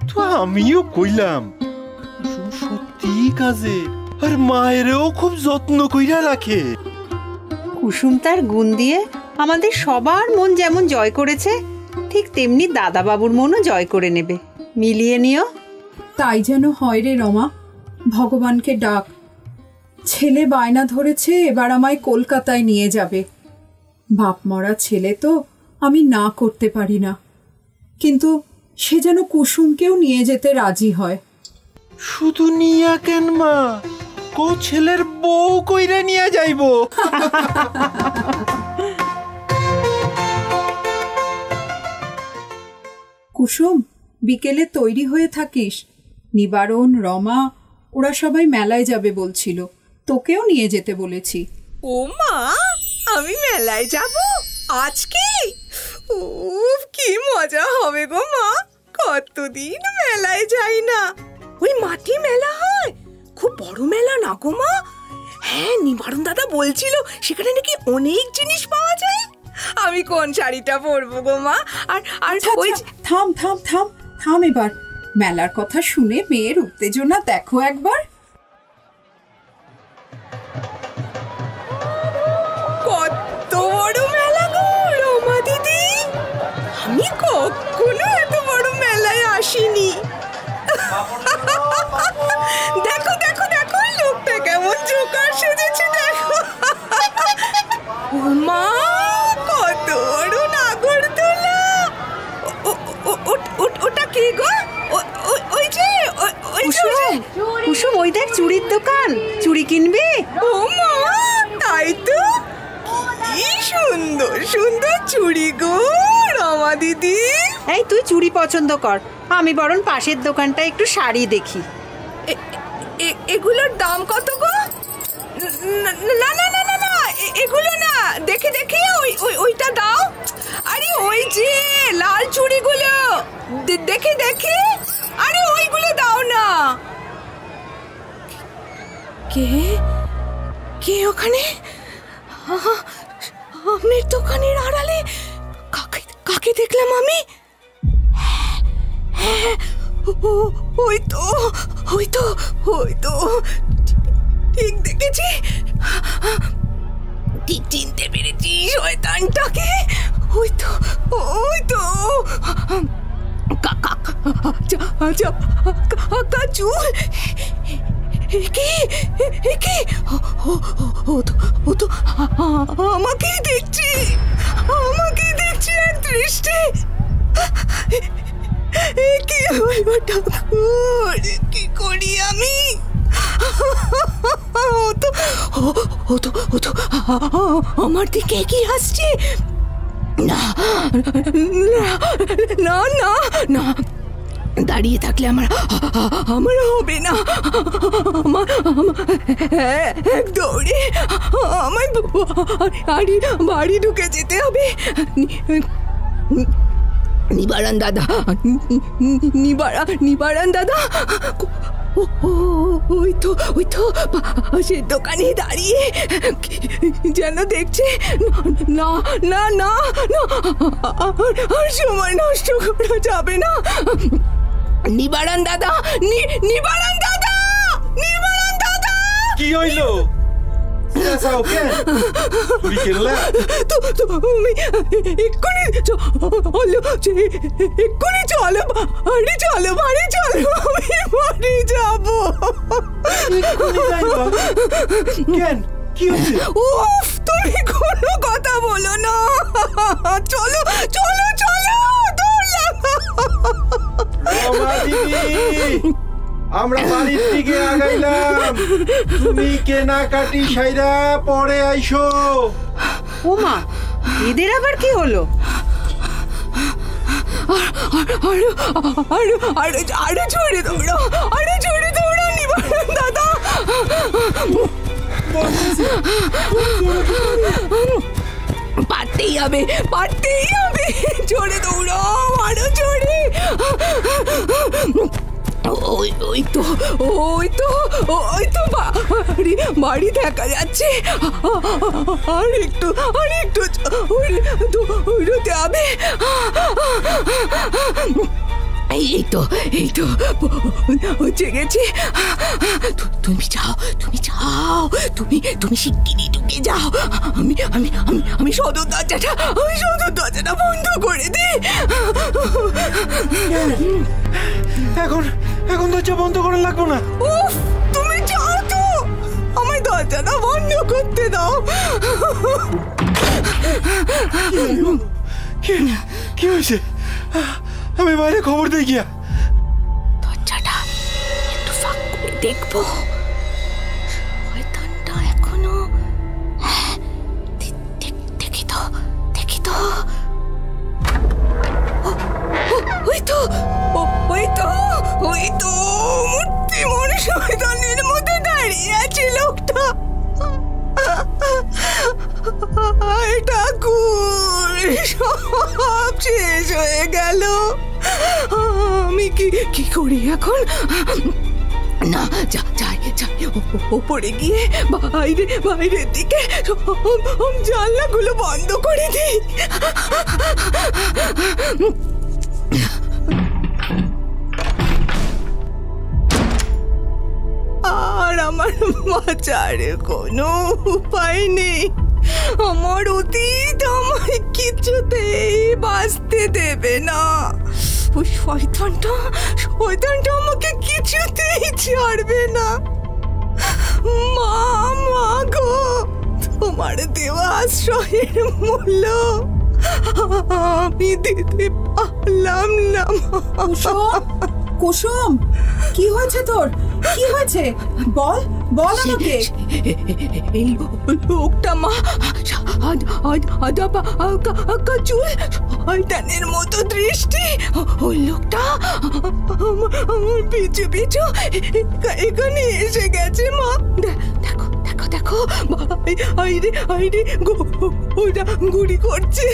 তো আমিও কইলাম কুসুম সত্যি কাজে, আর মায়েরও খুব যত্ন কইরা রাখে। কুসুম তার গুণ দিয়ে আমাদের সবার মন যেমন জয় করেছে, ঠিক তেমনি দাদাবাবুর মনও জয় করে নেবে। মিলিয়ে নিও। তাই যেন হয় রে রমা। ভগবানকে ডাক। ছেলে বায়না ধরেছে এবার আমায় কলকাতায় নিয়ে যাবে। বাপ মরা ছেলে তো, আমি না করতে পারি না। কিন্তু সে যেন কুসুমকেও নিয়ে যেতে রাজি হয়। শুধু নিয়া কেন মা, কো ছেলের বউ কইরা নিয়া যাইবো। কুসুম, বিকেলে তৈরি হয়ে থাকিস। নিবারণ, রমা ওরা সবাই মেলায় যাবে বলছিল, তোকেও নিয়ে যেতে বলেছি। ও মা, আমি মেলায় যাব আজকে? উফ, কি মজা হবে গো মা। কতদিন মেলায় যাই না। ওই মাটি মেলা হয়, খুব বড় মেলা না গো মা? হ্যাঁ, নিবারণ দাদা বলছিল সেখানে নাকি অনেক জিনিস পাওয়া যায়। আমি কোন শাড়িটা পরবো গো মা? আর ওই থাম থাম থাম থাম এবার। মেলার কথা শুনে মেয়ের উত্তেজনা দেখো একবার। কত বড় মেলা গো রমা দিদি, আমি কখনো এত বড় মেলায় আসিনি। দেখো দেখো দেখো, লোকটা কেমন জোকার সেজেছে দেখো। মা, কত বড় নাগরদোলা। ওটা কি গো? ওই যে কুসুম, ওই দেখ চুড়ির দোকান। চুড়ি কিনবি? ও মা, তাই তো। কি সুন্দর সুন্দর চুড়ি গো রমা দিদি। এই তুই চুড়ি পছন্দ কর, আমি বরং পাশের দোকানটা একটু শাড়ি দেখি। এগুলোর দাম কত গো? না না না না না, এগুলো না, দেখি দেখি ওইটা দাও। আরে ওই যে লাল চুড়িগুলো, দেখি দেখি, আরে ওইগুলো দাও না। কে কে ওখানে? আপনার দোকানের আড়ালে কাকে দেখলাম আমি? হ্যাঁ, ওই তো ওই তো ওই তো, ঠিক দেখেছি, ঠিক চিনতে পেরেছি শয়তানটাকে। ওই তো ওই তো কাকা চুল। ও তো আমাকেই দেখছি, আমাকেই দেখছি এক দৃষ্টি। কি হইব ঠাকুর, কি করি আমি? ও তো আমার দিকে কি আসছে? না না না না, দাঁড়িয়ে থাকলে আমার হবে না। এক দৌড়ে আমায় বাড়ি ঢুকে যেতে হবে। নিবারণ দাদা, নিবারণ দাদা, ওই তো সে দোকানে দাঁড়িয়ে যেন দেখছে। না না না না, আর সময় নষ্ট করা যাবে না। নিবারণ দাদা, নিবারণ দাদা, নিবারণ দাদা। কি হইলো? তুমি এক্ষুনি চলো, বাড়ি চলো, বাড়ি চলো, আমি বাড়ি যাবো। উফ, তুমি কোনো কথা বলো না। চলো চলো চলো, আমরা বাড়ির দিকে আগাইলাম, তুমি কেনাকাটি সাইরা পরে আইসো। ও মা, এদের আবার কি হলো? আরে জোরে দৌড়ো, আরে জোরে দৌড়ো নিবারণ দাদা। পারতেই হবে, পারতেই হবে, জোরে দৌড়ো, আরো জোরে। ওই তো বাড়ি দেখা যাচ্ছে। আর একটু উড়তে হবে। এই তো পৌঁছে গেছি। তুমি যাও, তুমি শিগগিরই ঢুকে যাও। আমি সদর দরজাটা বন্ধ করে দিই। এখন দরজা বন্ধ করে লাগবো না। উফ, তুমি যাও তো, আমায় দরজাটা বন্ধ করতে দাও। কি হয়েছে? আমি বাইরে খবর দিয়ে গিয়া দরজাটা একটু ফাঁক করে দেখবো। শয়তানটা এখনো, দেখি তো। ওই তো মূর্তিমান শয়তানের মধ্যে দাঁড়িয়ে আছে লোকটা। ঠাকুর, সব শেষ হয়ে গেল। আমি কি করি এখন? না, যাই ওপরে গিয়ে বাইরের দিকে জানলাগুলো বন্ধ করে দিই। আর আমার বাঁচার কোনো উপায় নেই। আমার অতীত আমায় কিছুতেই বাঁচতে দেবে না। ওই শয়তানটা আমাকে কিছুতেই ছাড়বে না। মা গো, তোমার দেওয়া আশ্রয়ের মূল্য আমি দিতে পারলাম না। কুসুম, কি হয়েছে তোর? কি হয়েছে? বল বল আমাকে। এই লোকটা মা চুল, শয়তানের মতো দৃষ্টি। ওই লোকটা আমার পিছু পিছু এখানে এসে গেছে মা। দেখো দেখো দেখো, ওটা গুড়ি করছে।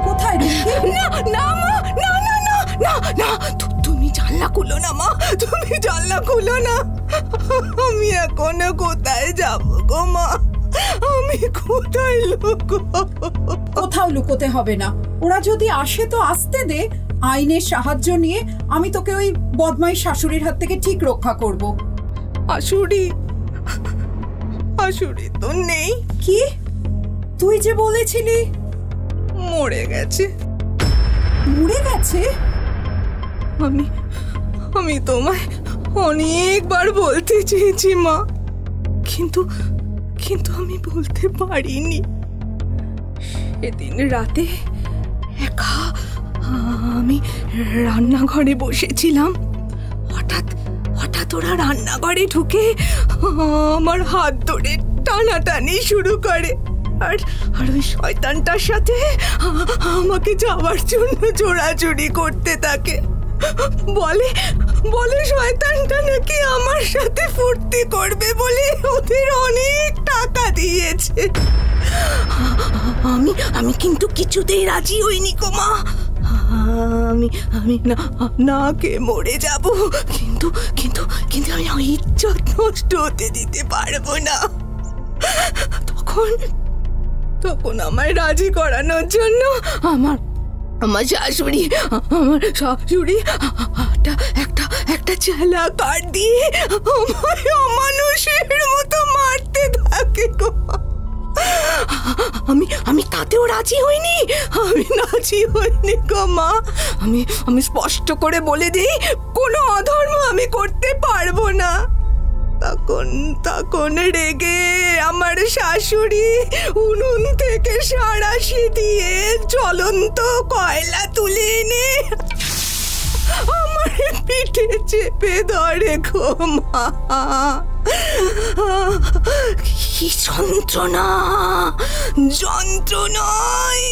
কোথায় দেখি? না না মা, না না না না না, তুমি জানলা খুলো না মা, তুমি জানলা খুলো না। আমি এখনো কোথায় যাব গো মা? আমি কোথায় লুকোবো? কোথাও লুকোতে হবে না। ওরা যদি আসে তো আসতে দে। আইনের সাহায্য নিয়ে আমি তোকে ওই বদমাই শাশুড়ির হাত থেকে ঠিক রক্ষা করব। শাশুড়ি? শাশুড়ি তো নেই। কি তুই যে বলেছিলি? মরে গেছে। মরে গেছে? আমি তোমায় অনেকবার বলতে চেয়েছি মা, কিন্তু আমি বলতে পারিনি। সেদিন রাতে একা আমি রান্নাঘরে বসেছিলাম, হঠাৎ ওরা রান্নাঘরে ঢুকে আমার হাত ধরে টানাটানি শুরু করে। আর ওই শয়তানটার সাথে আমাকে যাওয়ার জন্য জোড়াজুড়ি করতে থাকে। বলে শয়তানটা নাকি আমার সাথে ফুর্তি করবে বলে ওদের অনেক টাকা দিয়েছে। আমি কিন্তু কিছুতেই রাজি হইনি গো মা। আমি না কে মরে যাব, কিন্তু আমি ওই ইজ্জত নষ্ট হতে দিতে পারবো না। তখন আমায় রাজি করানোর জন্য আমার শাশুড়ি একটা চেলা কাঠ দিয়ে আমায় অমানুষের মতো মারতে থাকে গো। আমি তাতেও রাজি হইনি, গো মা। আমি স্পষ্ট করে বলে দিই, কোনো অধর্ম আমি করতে পারবো না। তখন রেগে আমার শাশুড়ি উনুন থেকে সাঁড়াশি দিয়ে জ্বলন্ত কয়লা তুলে এনে আমার পিঠে চেপে ধরে গো মা। কি যন্ত্রণায়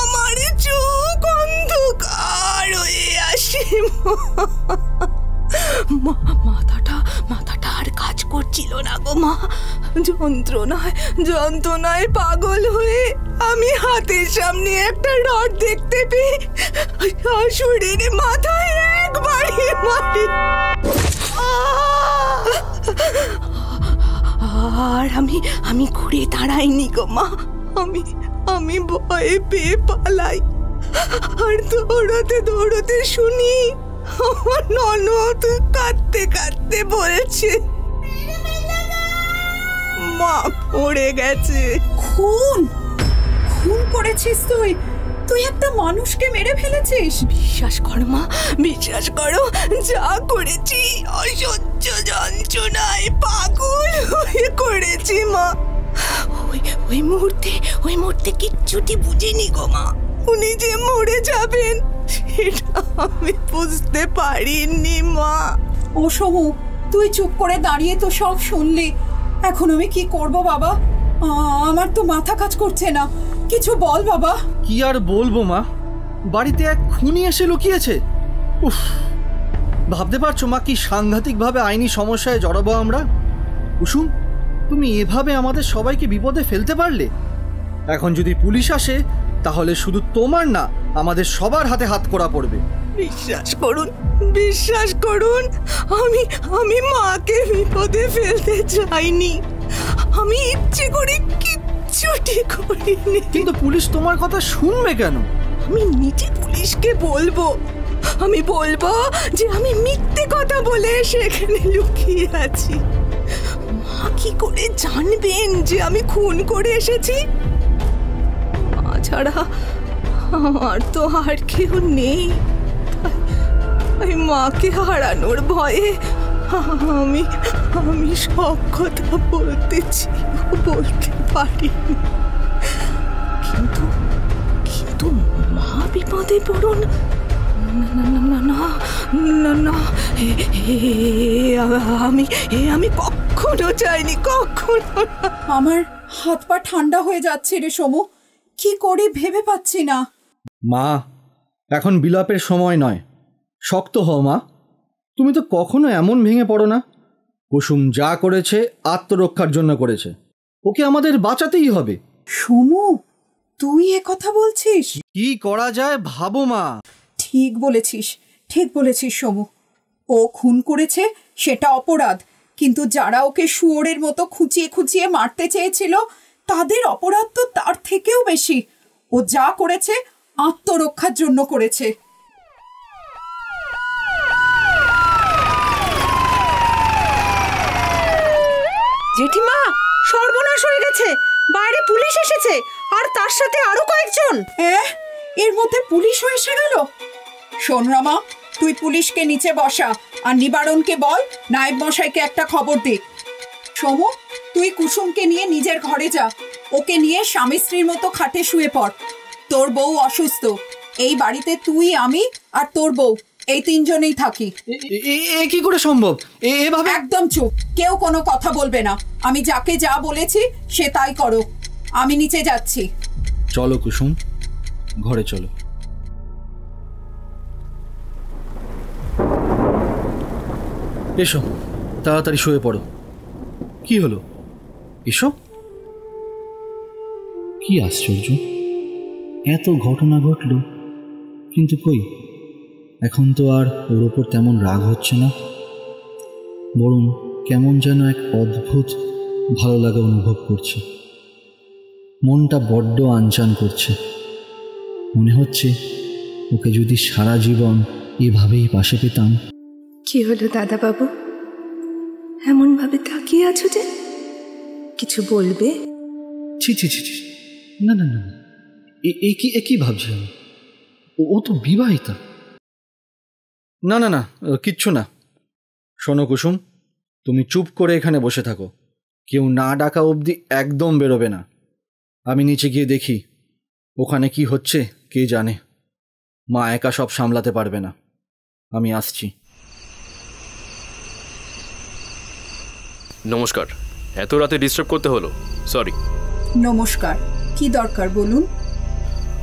আমার চোখ অন্ধকার হয়ে আসে। মাথাটা আর কাজ করছিল না গো মা। যন্ত্রণায় পাগল হয়ে আমি হাতের সামনে একটা রড দেখতে পেয়ে শাশুড়ির মাথায় একবারই মারি। আর আমি ঘুরে দাঁড়াইনি গো মা। আমি ভয়ে পেয়ে পালাই। আর দৌড়তে শুনি আমার ননদ কাঁদতে বলছে মা পড়ে গেছে। খুন করেছিস তুই একটা মানুষকে মেরে ফেলেছিস? বিশ্বাস করো মা, বিশ্বাস করো, যা করেছি অসহ্য যন্ত্রণায় পাগল হয়ে করেছি মা। ওই মুহূর্তে কিচ্ছুটি বুঝিনি গো মা। উনি যে মরে যাবেন সেটা আমি বুঝতে পারিনি মা। ও সমু, তুই চুপ করে দাঁড়িয়ে তো সব শুনলি। এখন আমি কি করব বাবা? আমার তো মাথা কাজ করছে না। কিছু বল বাবা। কি আর বলবো মা, বাড়িতে এক খুনি এসে লুকিয়েছে। উফ, ভাবতে পারছো মা কি সাংঘাতিকভাবে আইনি সমস্যায় জড়াবো আমরা? কুসুম, তুমি এভাবে আমাদের সবাইকে বিপদে ফেলতে পারলে? এখন যদি পুলিশ আসে তাহলে শুধু তোমার না, আমাদের সবার হাতে হাত করা পড়বে। বিশ্বাস করুন, আমি মাকে বিপদে ফেলতে চাইনি। আমি ইচ্ছে করে কিচ্ছুটি করিনি। কিন্তু পুলিশ তোমার কথা শুনবে কেন? আমি নিজে পুলিশকে বলবো। আমি বলবো যে আমি মিথ্যে কথা বলে সেখানে লুকিয়ে আছি। মা কি করে জানবেন যে আমি খুন করে এসেছি? মা ছাড়া আমার তো আর কেউ নেই। তাই মাকে হারানোর ভয়ে আমি সব কথা বলতে পারিনি। কিন্তু মা বিপদে পড়ুন, না না না না, আমি কখনো চাইনি, কখনো। আমার হাত পা ঠান্ডা হয়ে যাচ্ছে রে সমু, কি করি ভেবে পাচ্ছি না। মা, এখন বিলাপের সময় নয়, শক্ত হও মা। তুমি তো কখনো এমন ভেঙে পড়ো না। কুসুম যা করেছে আত্মরক্ষার জন্য করেছে, ওকে আমাদের বাঁচাতেই হবে। সমু, তুই এ কথা বলছিস? কি করা যায় ভাবো মা। ঠিক বলেছিস, ঠিক বলেছিস সমু। ও খুন করেছে সেটা অপরাধ, কিন্তু যারা ওকে শুয়োরের মতো খুঁচিয়ে খুঁচিয়ে মারতে চেয়েছিল তাদের অপরাধ তো তার থেকেও বেশি। ও যা করেছে আত্মরক্ষার জন্য করেছে। জেঠিমা, সর্বনাশ হয়ে গেছে, বাইরে পুলিশ এসেছে, আর তার সাথে আরো কয়েকজন। এর মধ্যে পুলিশও এসে গেল? শোন রমা, তুই পুলিশকে নিচে বসা আর নিবারণকে বল নায়েব মশাইকে একটা খবর দে। সমু, তুই কুসুমকে নিয়ে নিজের ঘরে যা, ওকে নিয়ে স্বামী স্ত্রীর মতো খাটে শুয়ে পড়। তোর বউ অসুস্থ, এই বাড়িতে তুই, আমি আর তোর বউ, এই তিনজনেই থাকি। এ কি করে সম্ভব? এভাবে একদম চুপ, কেউ কোনো কথা বলবে না। আমি যাকে যা বলেছি সে তাই করো। আমি নিচে যাচ্ছি। চলো কুসুম, ঘরে চলো। এসো, তাড়াতাড়ি শুয়ে পড়ো। কি হলো? এসো। কি আশ্চর্য, এত ঘটনা ঘটল, কিন্তু কই এখন তো আর ওর ওপর তেমন রাগ হচ্ছে না, বরং কেমন যেন এক অদ্ভুত ভালো লাগা অনুভব করছে। মনটা বড্ড আনচান করছে। মনে হচ্ছে ওকে যদি সারা জীবন এভাবেই পাশে পেতাম। কি হলো দাদা বাবু, এমন ভাবে তাকিয়ে আছো যে? কিছু বলবে? ছি ছি ছি ছি, না না না, একই ভাবছি আমি। ও তো বিবাহিতা। না না না, কিচ্ছু না। শোনো কুসুম, তুমি চুপ করে এখানে বসে থাকো, কেউ না ডাকা অবধি একদম বেরোবে না। আমি নিচে গিয়ে দেখি ওখানে কি হচ্ছে, কে জানে। মা একা সব সামলাতে পারবে না, আমি আসছি। নমস্কার, এত রাতে ডিস্টার্ব করতে হলো, সরি। নমস্কার, কি দরকার বলুন।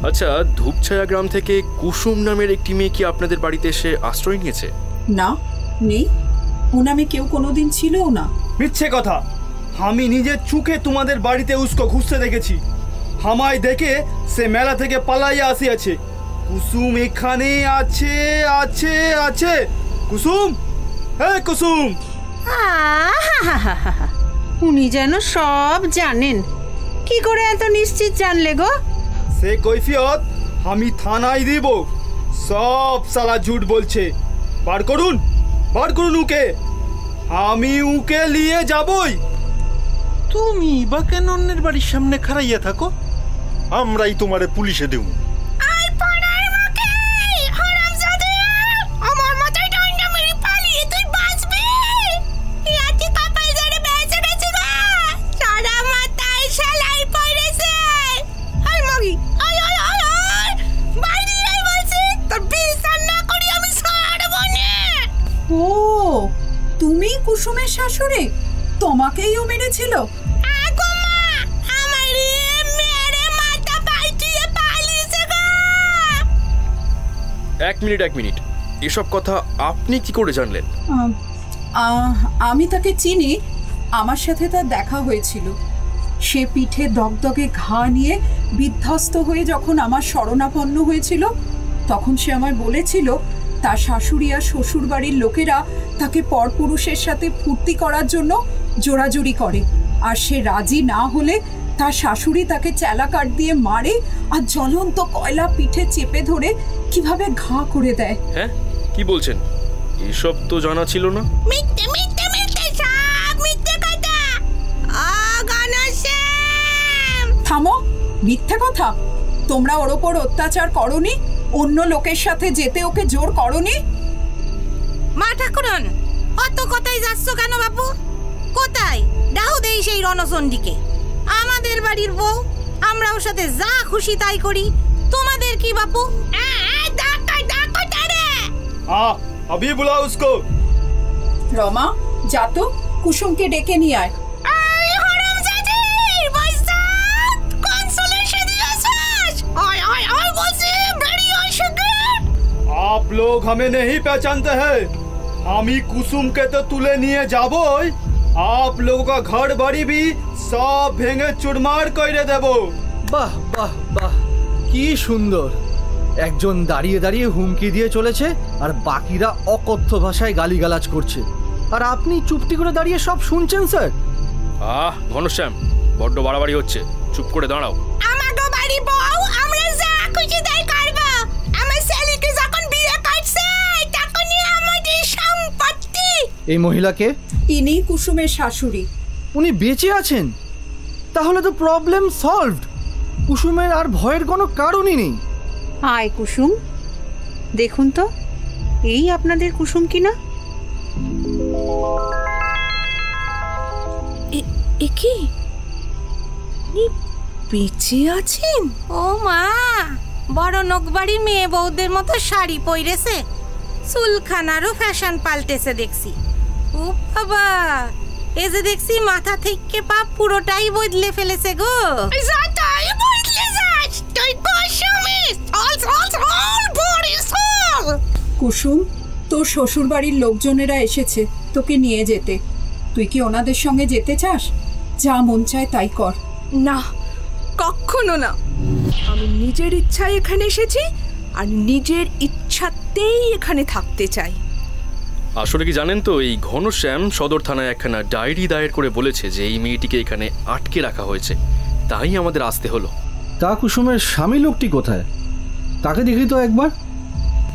আচ্ছা, ধূপছায়া গ্রাম থেকে কুসুম নামের একটি মেয়ে কি আপনাদের বাড়িতে এসে আশ্রয় নিয়েছে? না, নেই। ও নামে কেউ কোনোদিন ছিলও না। মিথ্যে কথা, আমি নিজের চোখে তোমাদের বাড়িতে উস্কো ঘুরতে দেখেছি। আমায় দেখে সে মেলা থেকে পালাইয়া আসিয়াছে। কুসুম এখানে আছে, আছে আছে। কুসুম, হে কুসুম। উনি যেন সব জানেন। কি করে এত নিশ্চিত জানলে গো? সে কৈফিয়ত আমি থানায় দিব। সব সালা ঝুট বলছে। বার করুন, বার করুন উকে। আমি উকে নিয়ে যাবই। তুমি বা কেন অন্যের বাড়ির সামনে খাড়াইয়া থাকো? আমরাই তোমারে পুলিশে দেব। ও, তুমি কুসুমের শাশুড়ি? তোমাকেই ও মেরেছিল? এক মিনিট, এসব কথা আপনি কি করে জানলেন? আমি তাকে চিনি, আমার সাথে তার দেখা হয়েছিল। সে পিঠে দগদগে ঘা নিয়ে বিধ্বস্ত হয়ে যখন আমার শরণাপন্ন হয়েছিল, তখন সে আমায় বলেছিল তার শাশুড়ি আর শ্বশুর বাড়ির লোকেরা তাকে পরপুরুষের সাথে ফুর্তি করার জন্য জোরাজুরি করে, আর সে রাজি না হলে তার শাশুড়ি তাকে চেলা কাঠ দিয়ে মারে আর জ্বলন্ত কয়লা পিঠে চেপে ধরে কিভাবে ঘা করে দেয়। হ্যাঁ, কি বলছেন? এসব তো জানা ছিল না। থামো, মিথ্যে কথা। তোমরা ওর ওপর অত্যাচার করনি? অন্য লোকের সাথে যেতে ওকে জোর করনি? মা ঠাকুরন, অত কথাই যাচ্ছ কেন বাপু? কোথায় ডাহু দেই সেই রণচণ্ডীকে? আমাদের বাড়ির বউ, আমরা ওর সাথে যা খুশি তাই করি। তোমাদের কি বাপু? ডাকো তারে। हाँ अभी बुलाओ उसको। রমা যা তো, কুসুমকে ডেকে নিয়ে আয়। आप लोग हमें नहीं पहचानते हैं। हम ही कुसुम के तो तुले निये जाबोई, आप लोगों का घर बाड़ी भी सब भेंगे चुरमार कइरे देबो। বাহ বাহ বাহ, কি সুন্দর। একজন দাঁড়িয়ে দাঁড়িয়ে হুমকি দিয়ে চলেছে আর বাকিরা অকথ্য ভাষায় গালিগালাজ করছে, আর আপনি চুপটি করে দাঁড়িয়ে সব শুনছেন স্যার। ঘনশ্যাম, বড্ড বাড়াবাড়ি হচ্ছে, চুপ করে দাঁড়াও। আমাগো বাড়ি বউ আমরা যা খুশি তাই করব। আমার ছেলেকে যখন বিয়ে করছে তখনই আমাদের সম্পত্তি। এই মহিলাকে? ইনি কুসুমের শাশুড়ি। উনি বেঁচে আছেন? তাহলে তো প্রবলেম সলভড। কুসুমের আর ভয়ের কোনো কারণই নেই। আয় কুসুম, দেখুন তো এই আপনাদের কুসুম কিনা। এ কি বেঁচে আছেন? ও মা, বড় নকবাড়ির মেয়ে বউদের মতো শাড়ি পরেছে, চুলখানারও ফ্যাশন পাল্টেছে দেখছি। ও বাবা, এ যে দেখছি মাথা থেকে পা পুরোটাই বদলে ফেলেছে গো। যাতাই বদলে যাস তুই কুসুমি, অল বডি সোল। কুসুম, তোর শ্বশুর বাড়ির লোকজনেরা এসেছে তোকে নিয়ে যেতে। তুই কি ওনাদের সঙ্গে যেতে চাস? যা মন চায় তাই কর। না, কখনো না। আমি নিজের ইচ্ছায় এখানে এসেছি আর নিজের ইচ্ছাতেই এখানে থাকতে চাই। আসলে কি জানেন তো, এই ঘনশ্যাম সদর থানায় একখানা ডায়েরি দায়ের করে বলেছে যে এই মেয়েটিকে এখানে আটকে রাখা হয়েছে, তাই আমাদের আসতে হলো। তা কুসুমের স্বামী লোকটি কোথায়? তাকে দেখি তো একবার।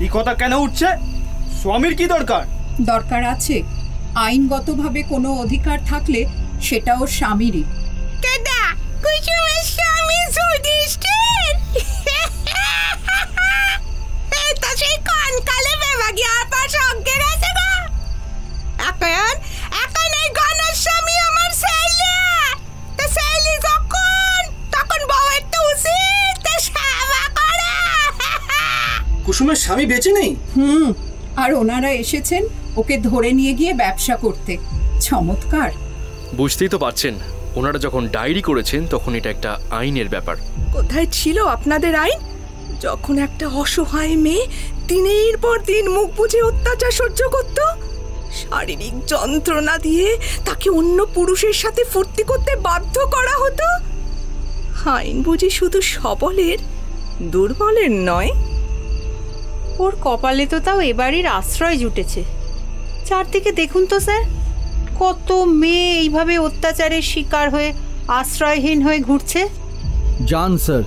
এই কথা কেন উঠছে? স্বামীর কি দরকার? দরকার আছে। আইনগতভাবে কোনো অধিকার থাকলে সেটা ওর স্বামীরই। কেডা? কুসুমের স্বামী যুধিষ্ঠির। এটা সেই কনকালে বেবাগি আর পাশ অজ্ঞে গেছে গো। এখন এই ঘনশ্যামী আমার ছেলে। তা ছেলে তখন বউয়ের তো উচিত সেবা করা। কুসুমের স্বামী বেঁচে নেই? আর ওনারা এসেছেন ওকে ধরে নিয়ে গিয়ে ব্যবসা করতে। চমৎকার। বুঝতেই তো পারছেন, ওনারা যখন ডায়েরি করেছেন তখন এটা একটা আইনের ব্যাপার। কোথায় ছিল আপনাদের আইন যখন একটা অসহায় মেয়ে দিনের পর দিন মুখ বুজে অত্যাচার সহ্য করত? শারীরিক যন্ত্রণা দিয়ে তাকে অন্য পুরুষের সাথে ফুর্তি করতে বাধ্য করা হতো। আইন বুঝি শুধু সবলের, দুর্বলের নয়। ওর কপালে তো তাও এবাড়ির আশ্রয় জুটেছে। চারদিকে দেখুন তো স্যার, কত মেয়ে এইভাবে অত্যাচারের শিকার হয়ে আশ্রয়হীন হয়ে ঘুরছে। জান স্যার,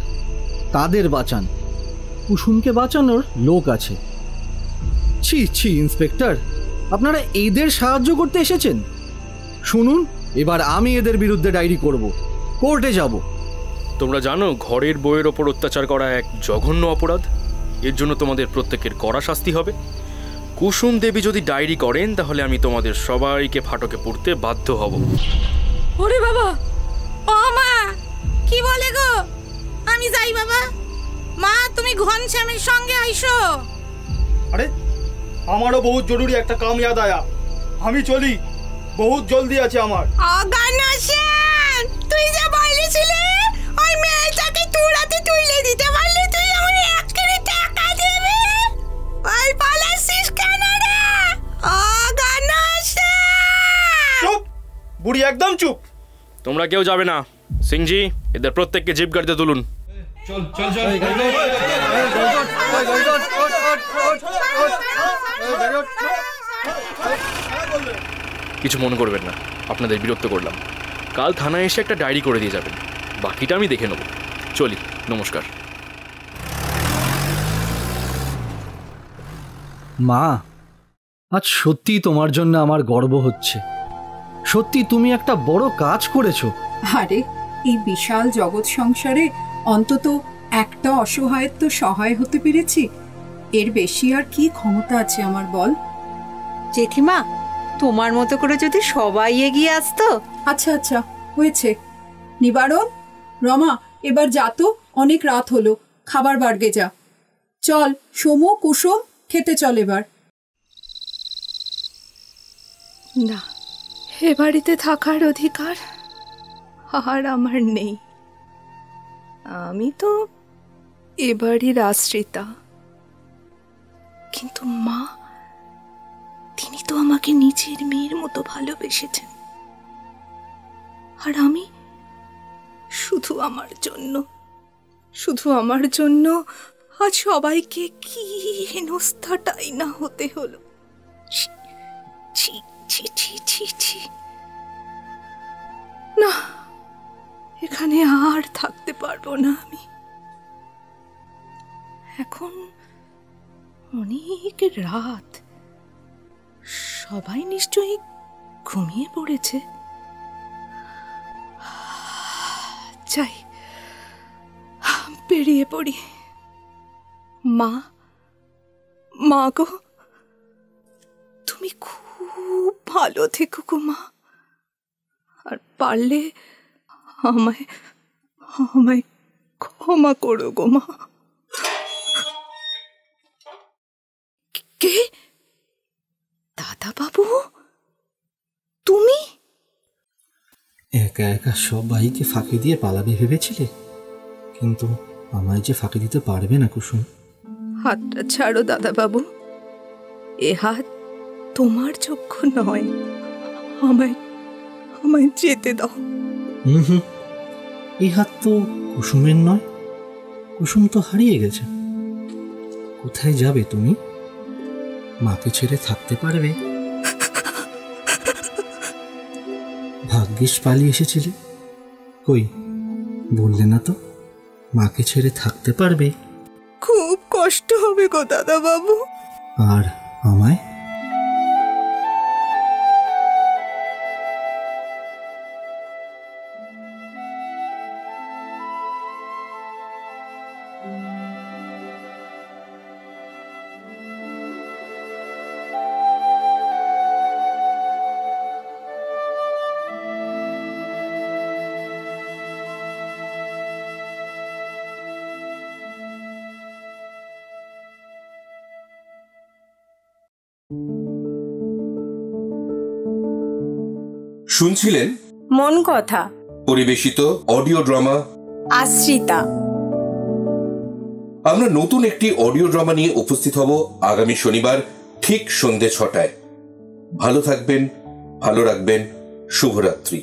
তাদের বাঁচান, কুসুমকে বাঁচানোর লোক আছে। ছি ছি ইন্সপেক্টর, আপনারা এদের সাহায্য করতে এসেছেন? শুনুন, এবার আমি এদের বিরুদ্ধে ডায়েরি করব, কোর্টে যাব। তোমরা জানো ঘরের বউয়ের ওপর অত্যাচার করা এক জঘন্য অপরাধ। এর জন্য তোমাদের প্রত্যেকের কড়া শাস্তি হবে। কুসুম দেবী যদি ডায়েরি করেন তাহলে আমি তোমাদের সবাইকে ফাটকে পড়তে বাধ্য হব। ওরে বাবা, ও মা, কি বলে গো? আমি যাই বাবা। মা, তুমি ঘনশ্যামের সঙ্গে আইসো। আরে আমারও বহুত জরুরি একটা কাম ইয়াদ আয়া, আমি চলি, বহুত জলদি আছে আমার। ঘনশ্যাম, তুই যে বলেছিলে ওই মেয়েটাকে তুড়াতে তুলে দিতে পারলে তুই আমার 1 কোটি টাকা দেবে। ওই পালাসিস কেন রে? ঘনশ্যাম! চুপ বুড়ি, একদম চুপ। তোমরা কেউ যাবে না। সিংজি, এদের প্রত্যেককে জিপ গাড়িতে তুলুন। চল চল চল। কিছু মনে করবেন না, আপনাদের বিরক্ত করলাম। কাল থানায় এসে একটা ডায়েরি করে দিয়ে যাবেন, বাকিটা আমি দেখে নেব। চলি, নমস্কার। মা, আজ সত্যি তোমার জন্য আমার গর্ব হচ্ছে। সত্যি তুমি একটা বড় কাজ করেছো। আরে, এই বিশাল জগৎ সংসারে অন্তত একটা অসহায়ের তো সহায় হতে পেরেছি। এর বেশি আর কি ক্ষমতা আছে আমার, বল? জেঠিমা, তোমার মতো করে যদি সবাই এগিয়ে আসতো। আচ্ছা আচ্ছা, হয়েছে। নিবারণ, রমা, এবার যা তো, অনেক রাত হলো, খাবার বাড়গে যা। চল সমু, কুসুম, খেতে চল এবার। না, এ বাড়িতে থাকার অধিকার আর আমার নেই। আমি তো এ বাড়ির আশ্রিতা, কিন্তু মা, তিনি তো আমাকে নিজের মেয়ের মতো ভালোবেসেছেন। আর আমি শুধু আমার জন্য আজ সবাইকে কি হেনস্থাটাই না হতে হলো। ছি ছি ছি ছি ছি ছি। না, এখানে আর থাকতে পারবো না আমি। এখন অনেক রাত, সবাই নিশ্চয়ই ঘুমিয়ে পড়েছে। যাই, বেরিয়ে পড়ি। মা গো, তুমি খুব ভালো থেকো গো মা। আর পারলে আমায় ক্ষমা করো গো মা। কে? দাদা বাবু, তুমি? একা একা সবাইকে ফাঁকি দিয়ে পালাবে ভেবেছিলে, কিন্তু আমায় যে ফাঁকি দিতে পারবে না কুসুম। হাতটা ছাড়ো দাদা বাবু, এ হাত তোমার যোগ্য নয়। আমায় যেতে দাও। হুম, এই হাত তো কুসুমের নয়। কুসুম তো হারিয়ে গেছে। কোথায় যাবে তুমি? মাকে ছেড়ে থাকতে পারবে? ভাগ্যিস পালিয়ে এসেছিলে। কই, বললে না তো মাকে ছেড়ে থাকতে পারবে? খুব কষ্ট হবে গো দাদা বাবু। আর আমায়? শুনছিলেন মন কথা, পরিবেশিত অডিও ড্রামা আশ্রিতা। আমরা নতুন একটি অডিও ড্রামা নিয়ে উপস্থিত হব আগামী শনিবার ঠিক সন্ধ্যে ৬টায়। ভালো থাকবেন, ভালো রাখবেন। শুভরাত্রি।